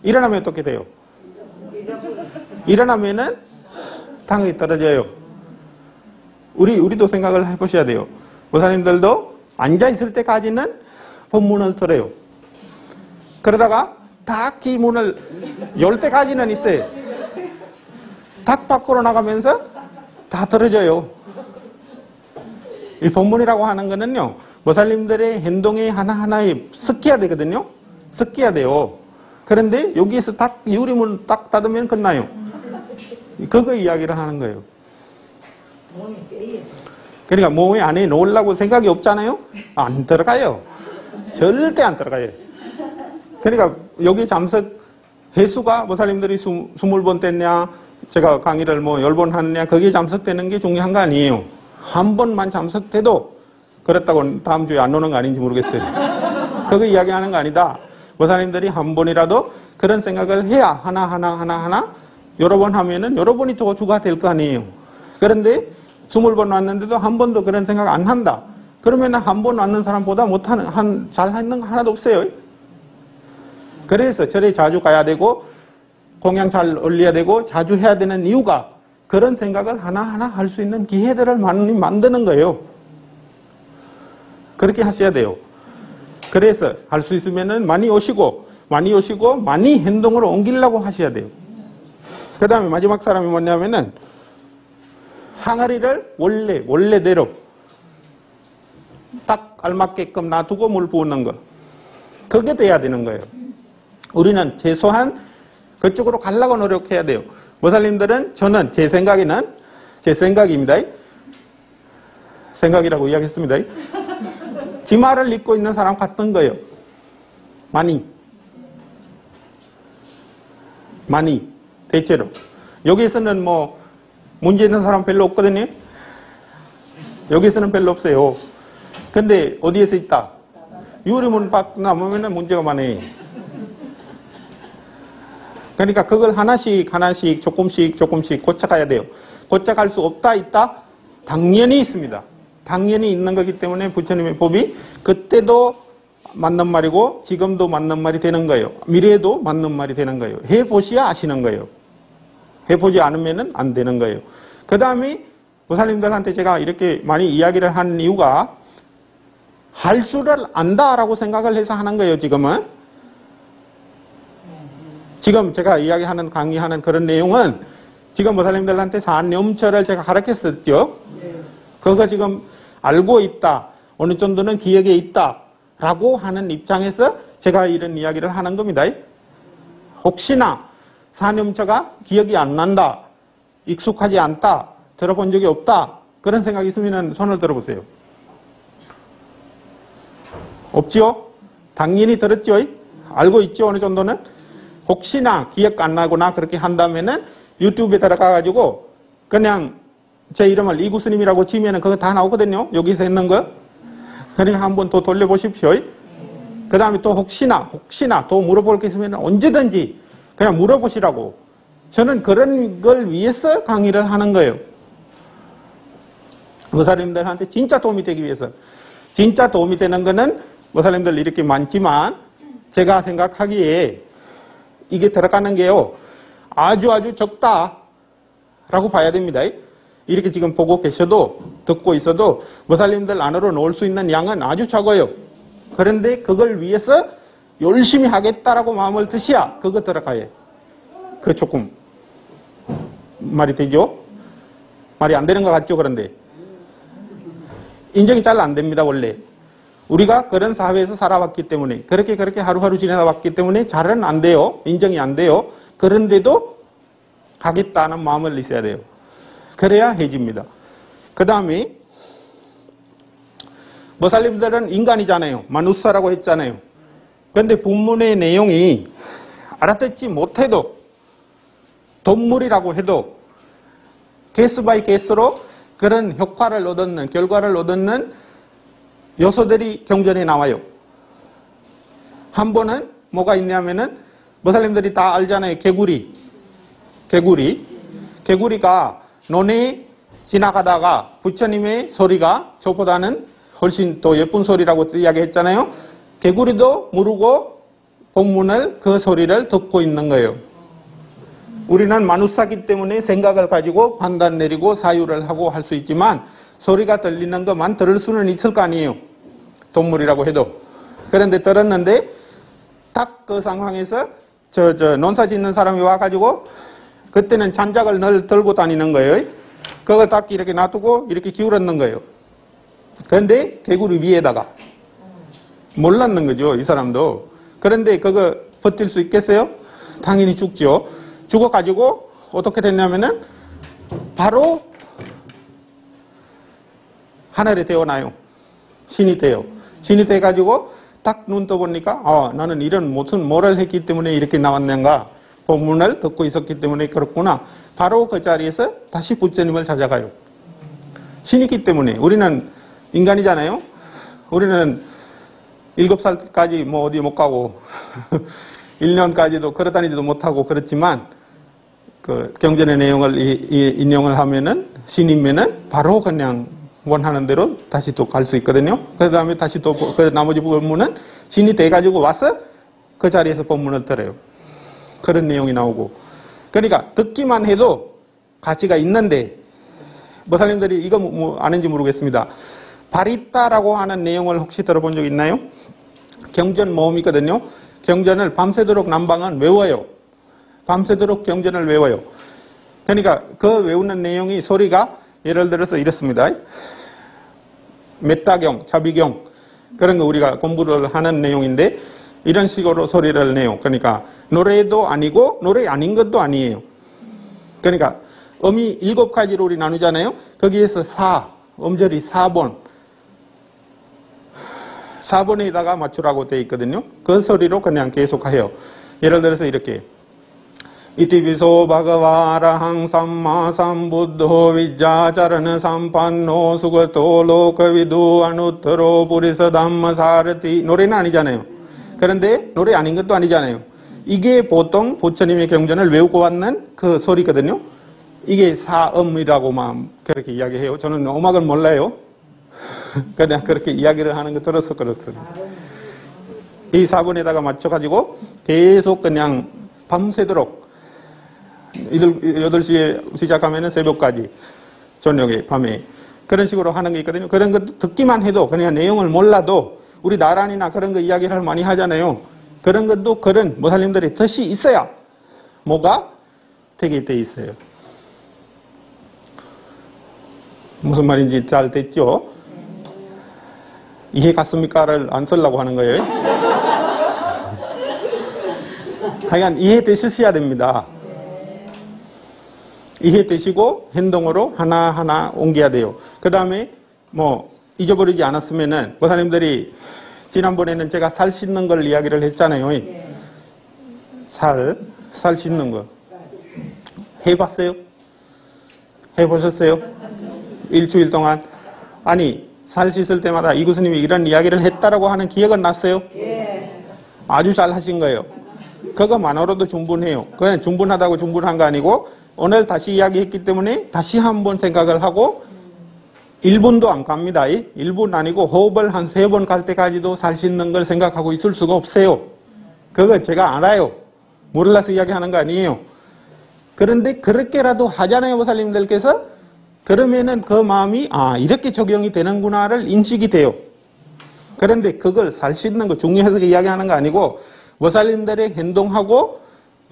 일어나면 어떻게 돼요? 일어나면은 당연히 떨어져요. 우리도 생각을 해보셔야 돼요. 보살님들도 앉아있을 때까지는 법문을 들어요. 그러다가 딱히 문을 열 때까지는 있어요. 딱 밖으로 나가면서 다 떨어져요. 이 법문이라고 하는 거는요, 보살님들의 행동에 하나하나에 섞여야 되거든요. 섞여야 돼요. 그런데 여기에서 딱 유리문 딱 닫으면 끝나요. 그거 이야기를 하는 거예요. 그러니까 몸에 안에 넣으려고 생각이 없잖아요. 안 들어가요. 절대 안 들어가요. 그러니까 여기 잠석 횟수가 보살님들이 20번 뗐냐, 제가 강의를 뭐 10번 하느냐, 거기에 잠석되는 게 중요한 거 아니에요. 한 번만 잠석돼도 그렇다고 다음 주에 안 오는 거 아닌지 모르겠어요. 그거 이야기하는 거 아니다. 보살님들이 한 번이라도 그런 생각을 해야 하나 여러 번 하면은 여러 번이 더 주가 될 거 아니에요. 그런데 20번 왔는데도 한 번도 그런 생각 안 한다. 그러면 한 번 왔는 사람보다 잘하는 거 하나도 없어요. 그래서 절에 자주 가야 되고 공양 잘 올려야 되고 자주 해야 되는 이유가 그런 생각을 하나하나 할 수 있는 기회들을 많이 만드는 거예요. 그렇게 하셔야 돼요. 그래서 할 수 있으면은 많이 오시고 많이 행동으로 옮기려고 하셔야 돼요. 그 다음에 마지막 사람이 뭐냐면은 항아리를 원래대로 딱 알맞게끔 놔두고 물 부는 거. 그게 돼야 되는 거예요. 우리는 최소한 그쪽으로 가려고 노력해야 돼요. 보살님들은 저는 제 생각입니다. 생각이라고 이야기했습니다. 치마를 입고 있는 사람 같은 거예요. 많이 대체로. 여기서는 뭐 문제 있는 사람 별로 없거든요. 여기서는 별로 없어요. 근데 어디에서 있다? 유리문 밖 나오면 문제가 많아요. 그러니까 그걸 하나씩 조금씩 고쳐가야 돼요. 고쳐갈 수 없다 있다? 당연히 있습니다. 당연히 있는 거기 때문에 부처님의 법이 그때도 맞는 말이고 지금도 맞는 말이 되는 거예요. 미래에도 맞는 말이 되는 거예요. 해보셔야 아시는 거예요. 해보지 않으면 안 되는 거예요. 그 다음에 보살님들한테 제가 이렇게 많이 이야기를 한 이유가 할 줄을 안다라고 생각을 해서 하는 거예요. 지금은. 지금 제가 이야기하는 강의하는 그런 내용은 지금 보살님들한테 산염처를 제가 가르쳤었죠. 그거 지금 알고 있다. 어느 정도는 기억에 있다. 라고 하는 입장에서 제가 이런 이야기를 하는 겁니다. 혹시나 산염처가 기억이 안 난다. 익숙하지 않다. 들어본 적이 없다. 그런 생각이 있으면 손을 들어보세요. 없지요? 당연히 들었죠? 알고 있죠? 어느 정도는? 혹시나 기억 안 나거나 그렇게 한다면은 유튜브에 들어가가지고 그냥 제 이름을 이구스님이라고 치면은 그거 다 나오거든요. 여기서 했는 거. 그러니까 한번 더 돌려보십시오. 그 다음에 또 혹시나 또 물어볼 게 있으면 언제든지 그냥 물어보시라고. 저는 그런 걸 위해서 강의를 하는 거예요. 모살님들한테 진짜 도움이 되기 위해서. 진짜 도움이 되는 거는 모살님들 이렇게 많지만 제가 생각하기에 이게 들어가는 게요. 아주 적다라고 봐야 됩니다. 이렇게 지금 보고 계셔도 듣고 있어도 모살님들 안으로 넣을 수 있는 양은 아주 적어요. 그런데 그걸 위해서 열심히 하겠다라고 마음을 드셔야 그거 들어가요. 그 조금 말이 되죠? 말이 안 되는 것 같죠? 그런데 인정이 잘 안 됩니다. 원래 우리가 그런 사회에서 살아왔기 때문에 그렇게 하루하루 지내다 왔기 때문에 잘은 안 돼요. 인정이 안 돼요. 그런데도 하겠다는 마음을 있어야 돼요. 그래야 해집니다. 그 다음에 모살님들은 인간이잖아요. 마누사라고 했잖아요. 그런데 본문의 내용이 알아듣지 못해도 동물이라고 해도 케이스 바이 케이스로 그런 효과를 얻는 결과를 얻는 요소들이 경전에 나와요. 한 번은 뭐가 있냐면은 모살님들이 다 알잖아요. 개구리가 논에 지나가다가 부처님의 소리가 저보다는 훨씬 더 예쁜 소리라고 이야기했잖아요. 개구리도 모르고 본문을 그 소리를 듣고 있는 거예요. 우리는 마누사기 때문에 생각을 가지고 판단 내리고 사유를 하고 할 수 있지만 소리가 들리는 것만 들을 수는 있을 거 아니에요. 동물이라고 해도. 그런데 들었는데 딱 그 상황에서 논사 짓는 사람이 와가지고 그때는 잔작을 늘 들고 다니는 거예요. 그거 딱 이렇게 놔두고 이렇게 기울었는 거예요. 그런데 개구리 위에다가 몰랐는 거죠. 이 사람도. 그런데 그거 버틸 수 있겠어요? 당연히 죽죠. 죽어가지고 어떻게 됐냐면은 바로 하늘에 태어나요. 신이 돼요. 신이 돼가지고 딱 눈 떠보니까 나는 이런 무슨 뭐를 했기 때문에 이렇게 나왔는가. 본문을 듣고 있었기 때문에 그렇구나. 바로 그 자리에서 다시 부처님을 찾아가요. 신이기 때문에. 우리는 인간이잖아요. 우리는 7살까지 뭐 어디 못 가고 1년까지도 걸어다니지도 못하고 그렇지만 그 경전의 내용을 인용을 하면은 신이면은 바로 그냥 원하는 대로 다시 또 갈 수 있거든요. 그 다음에 다시 또 그 나머지 본문은 신이 돼가지고 와서 그 자리에서 본문을 들어요. 그런 내용이 나오고. 그러니까 듣기만 해도 가치가 있는데 모살님들이 이거 뭐 아는지 모르겠습니다. 바리따라고 하는 내용을 혹시 들어본 적 있나요? 경전 모음이거든요. 경전을 밤새도록 남방은 외워요. 밤새도록 경전을 외워요. 그러니까 그 외우는 내용이 소리가 예를 들어서 이렇습니다. 메타경, 자비경 그런 거 우리가 공부를 하는 내용인데 이런 식으로 소리를 내요. 그러니까 노래도 아니고 노래 아닌 것도 아니에요. 그러니까 음이 7가지로 우리 나누잖아요. 거기에서 음절이 4번. 4번에다가 맞추라고 되어 있거든요. 그 소리로 그냥 계속 해요. 예를 들어서 이렇게 이티비소 바가와 아라항 삼마 삼부ද්ධ 위자자라나 삼판노 수거토 로커위두 아누트로 부리서 담마사르티. 노래는 아니잖아요. 그런데 노래 아닌 것도 아니잖아요. 이게 보통 부처님의 경전을 외우고 왔는 그 소리거든요. 이게 사음이라고만 그렇게 이야기해요. 저는 음악을 몰라요. 그냥 그렇게 이야기를 하는 거 들어서 그렇습니다. 이 4분에다가 맞춰가지고 계속 그냥 밤새도록 8시에 시작하면 새벽까지 저녁에 밤에 그런 식으로 하는 게 있거든요. 그런 거 듣기만 해도 그냥 내용을 몰라도 우리 나란히나 그런 거 이야기를 많이 하잖아요. 그런 것도 그런 모살님들의 뜻이 있어야 뭐가 되게 돼 있어요. 무슨 말인지 잘 됐죠? 이해 갔습니까를 안 쓰려고 하는 거예요. 하여간 이해되셔야 됩니다. 이해되시고 행동으로 하나하나 옮겨야 돼요. 그 다음에 뭐 잊어버리지 않았으면은 모사님들이 지난번에는 제가 살 씻는 걸 이야기를 했잖아요. 살 씻는 거 해봤어요? 해보셨어요? 일주일 동안? 아니 살 씻을 때마다 이 교수님이 이런 이야기를 했다라고 하는 기억은 났어요? 아주 잘 하신 거예요. 그거만으로도 충분해요. 그냥 충분하다고 충분한 거 아니고 오늘 다시 이야기했기 때문에 다시 한번 생각을 하고 1분도 안 갑니다. 1분 아니고 호흡을 한 3번 갈 때까지도 살 씻는 걸 생각하고 있을 수가 없어요. 그거 제가 알아요. 몰라서 이야기하는 거 아니에요. 그런데 그렇게라도 하잖아요. 보살님들께서. 그러면은 그 마음이 이렇게 적용이 되는구나를 인식이 돼요. 그런데 그걸 살 씻는 거 중요해서 이야기하는 거 아니고 보살님들의 행동하고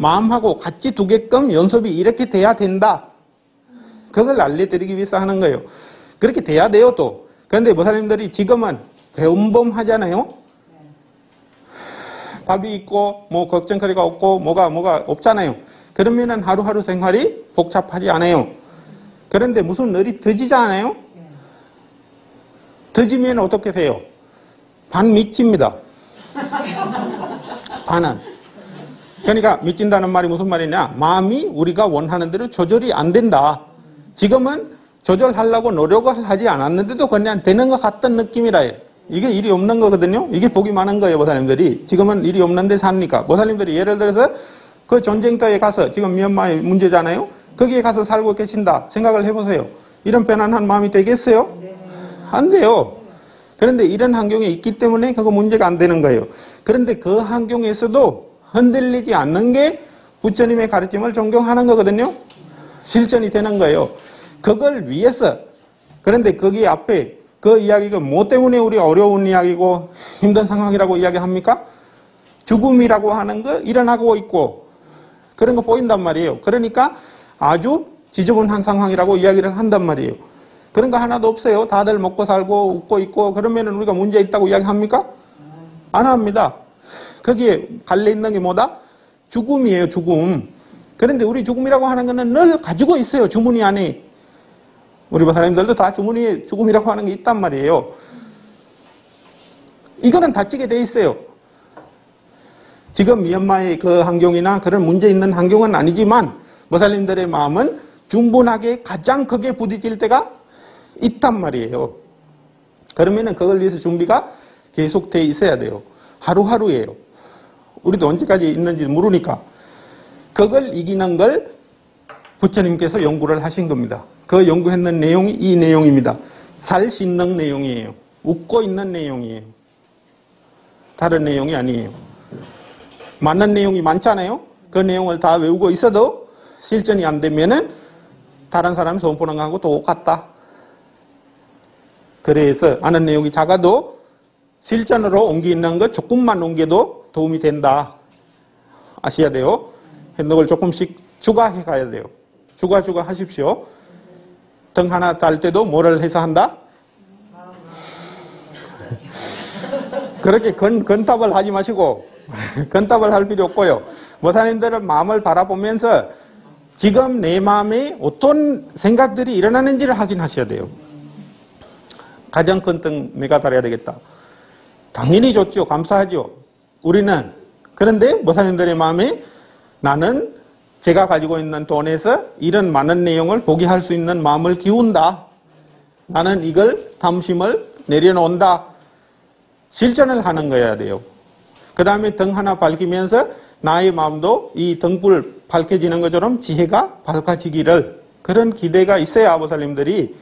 마음하고 같이 두게끔 연습이 이렇게 돼야 된다. 그걸 알려드리기 위해서 하는 거예요. 그렇게 돼야 돼요 또. 그런데 보살님들이 지금은 대음범하잖아요. 답이 있고 뭐 걱정거리가 없고 뭐가 없잖아요. 그러면은 하루하루 생활이 복잡하지 않아요. 그런데 무슨 일이 터지잖아요. 터지면 어떻게 돼요? 반 미칩니다. 반은. 그러니까 미친다는 말이 무슨 말이냐? 마음이 우리가 원하는 대로 조절이 안 된다. 지금은 조절하려고 노력을 하지 않았는데도 그냥 되는 것 같던 느낌이라 해요. 이게 일이 없는 거거든요. 이게 복이 많은 거예요. 보살님들이. 지금은 일이 없는데 삽니까? 보살님들이 예를 들어서 그 전쟁터에 가서 지금 미얀마의 문제잖아요. 거기에 가서 살고 계신다. 생각을 해보세요. 이런 편안한 마음이 되겠어요? 안 돼요. 그런데 이런 환경에 있기 때문에 그거 문제가 안 되는 거예요. 그런데 그 환경에서도 흔들리지 않는 게 부처님의 가르침을 존경하는 거거든요. 실천이 되는 거예요. 그걸 위해서. 그런데 거기 앞에 그 이야기가 뭐 때문에 우리가 어려운 이야기고 힘든 상황이라고 이야기합니까? 죽음이라고 하는 거 일어나고 있고 그런 거 보인단 말이에요. 그러니까 아주 지저분한 상황이라고 이야기를 한단 말이에요. 그런 거 하나도 없어요. 다들 먹고 살고 웃고 있고 그러면 우리가 문제 있다고 이야기합니까? 안 합니다. 거기에 갈려 있는 게 뭐다? 죽음이에요. 죽음. 그런데 우리 죽음이라고 하는 거는 늘 가지고 있어요. 주머니 안에. 우리 사람들도 다 주머니에 죽음이라고 하는 게 있단 말이에요. 이거는 다치게 돼 있어요. 지금 미얀마의 그 환경이나 그런 문제 있는 환경은 아니지만 모살님들의 마음은 충분하게 가장 크게 부딪힐 때가 있단 말이에요. 그러면은 그걸 위해서 준비가 계속 돼 있어야 돼요. 하루하루예요. 우리도 언제까지 있는지 모르니까. 그걸 이기는 걸 부처님께서 연구를 하신 겁니다. 그 연구했는 내용이 이 내용입니다. 살 씻는 내용이에요. 웃고 있는 내용이에요. 다른 내용이 아니에요. 맞는 내용이 많잖아요. 그 내용을 다 외우고 있어도 실전이 안 되면은 다른 사람이 손보는 거하고 똑같다. 그래서 아는 내용이 작아도 실전으로 옮기는 것 조금만 옮겨도 도움이 된다. 아셔야 돼요. 행동을 조금씩 추가해 가야 돼요. 추가 하십시오. 등 하나 딸 때도 뭐를 해서 한다? 그렇게 건탑을 하지 마시고 건탑을 할 필요 없고요. 모사님들은 마음을 바라보면서 지금 내 마음에 어떤 생각들이 일어나는지를 확인하셔야 돼요. 가장 큰 등 내가 달아야 되겠다. 당연히 좋죠. 감사하죠. 우리는. 그런데 모사님들의 마음에 나는 제가 가지고 있는 돈에서 이런 많은 내용을 보게 할 수 있는 마음을 기운다. 나는 이걸 탐심을 내려놓는다. 실천을 하는 거여야 돼요. 그 다음에 등 하나 밝히면서 나의 마음도 이 등불 밝혀지는 것처럼 지혜가 밝아지기를, 그런 기대가 있어야 아보살님들이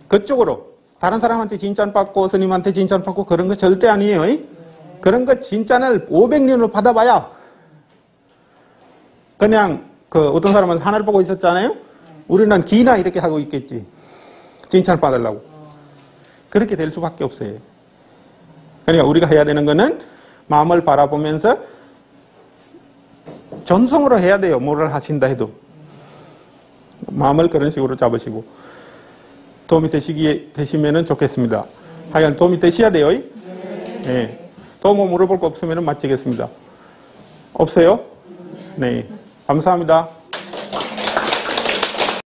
그쪽으로, 다른 사람한테 칭찬받고 스님한테 칭찬받고 그런 거 절대 아니에요. 그런 거 칭찬을 500년을 받아봐야 그냥 어떤 사람은 하늘 보고 있었잖아요. 우리는 기나 이렇게 하고 있겠지. 칭찬받으려고. 그렇게 될 수밖에 없어요. 그러니까 우리가 해야 되는 거는 마음을 바라보면서 전성으로 해야 돼요. 뭐를 하신다 해도. 마음을 그런 식으로 잡으시고. 도움이 되시면 좋겠습니다. 하여간 도움이 되셔야 돼요. 네. 또 뭐 물어볼 거 없으면 마치겠습니다. 없어요? 네. 감사합니다.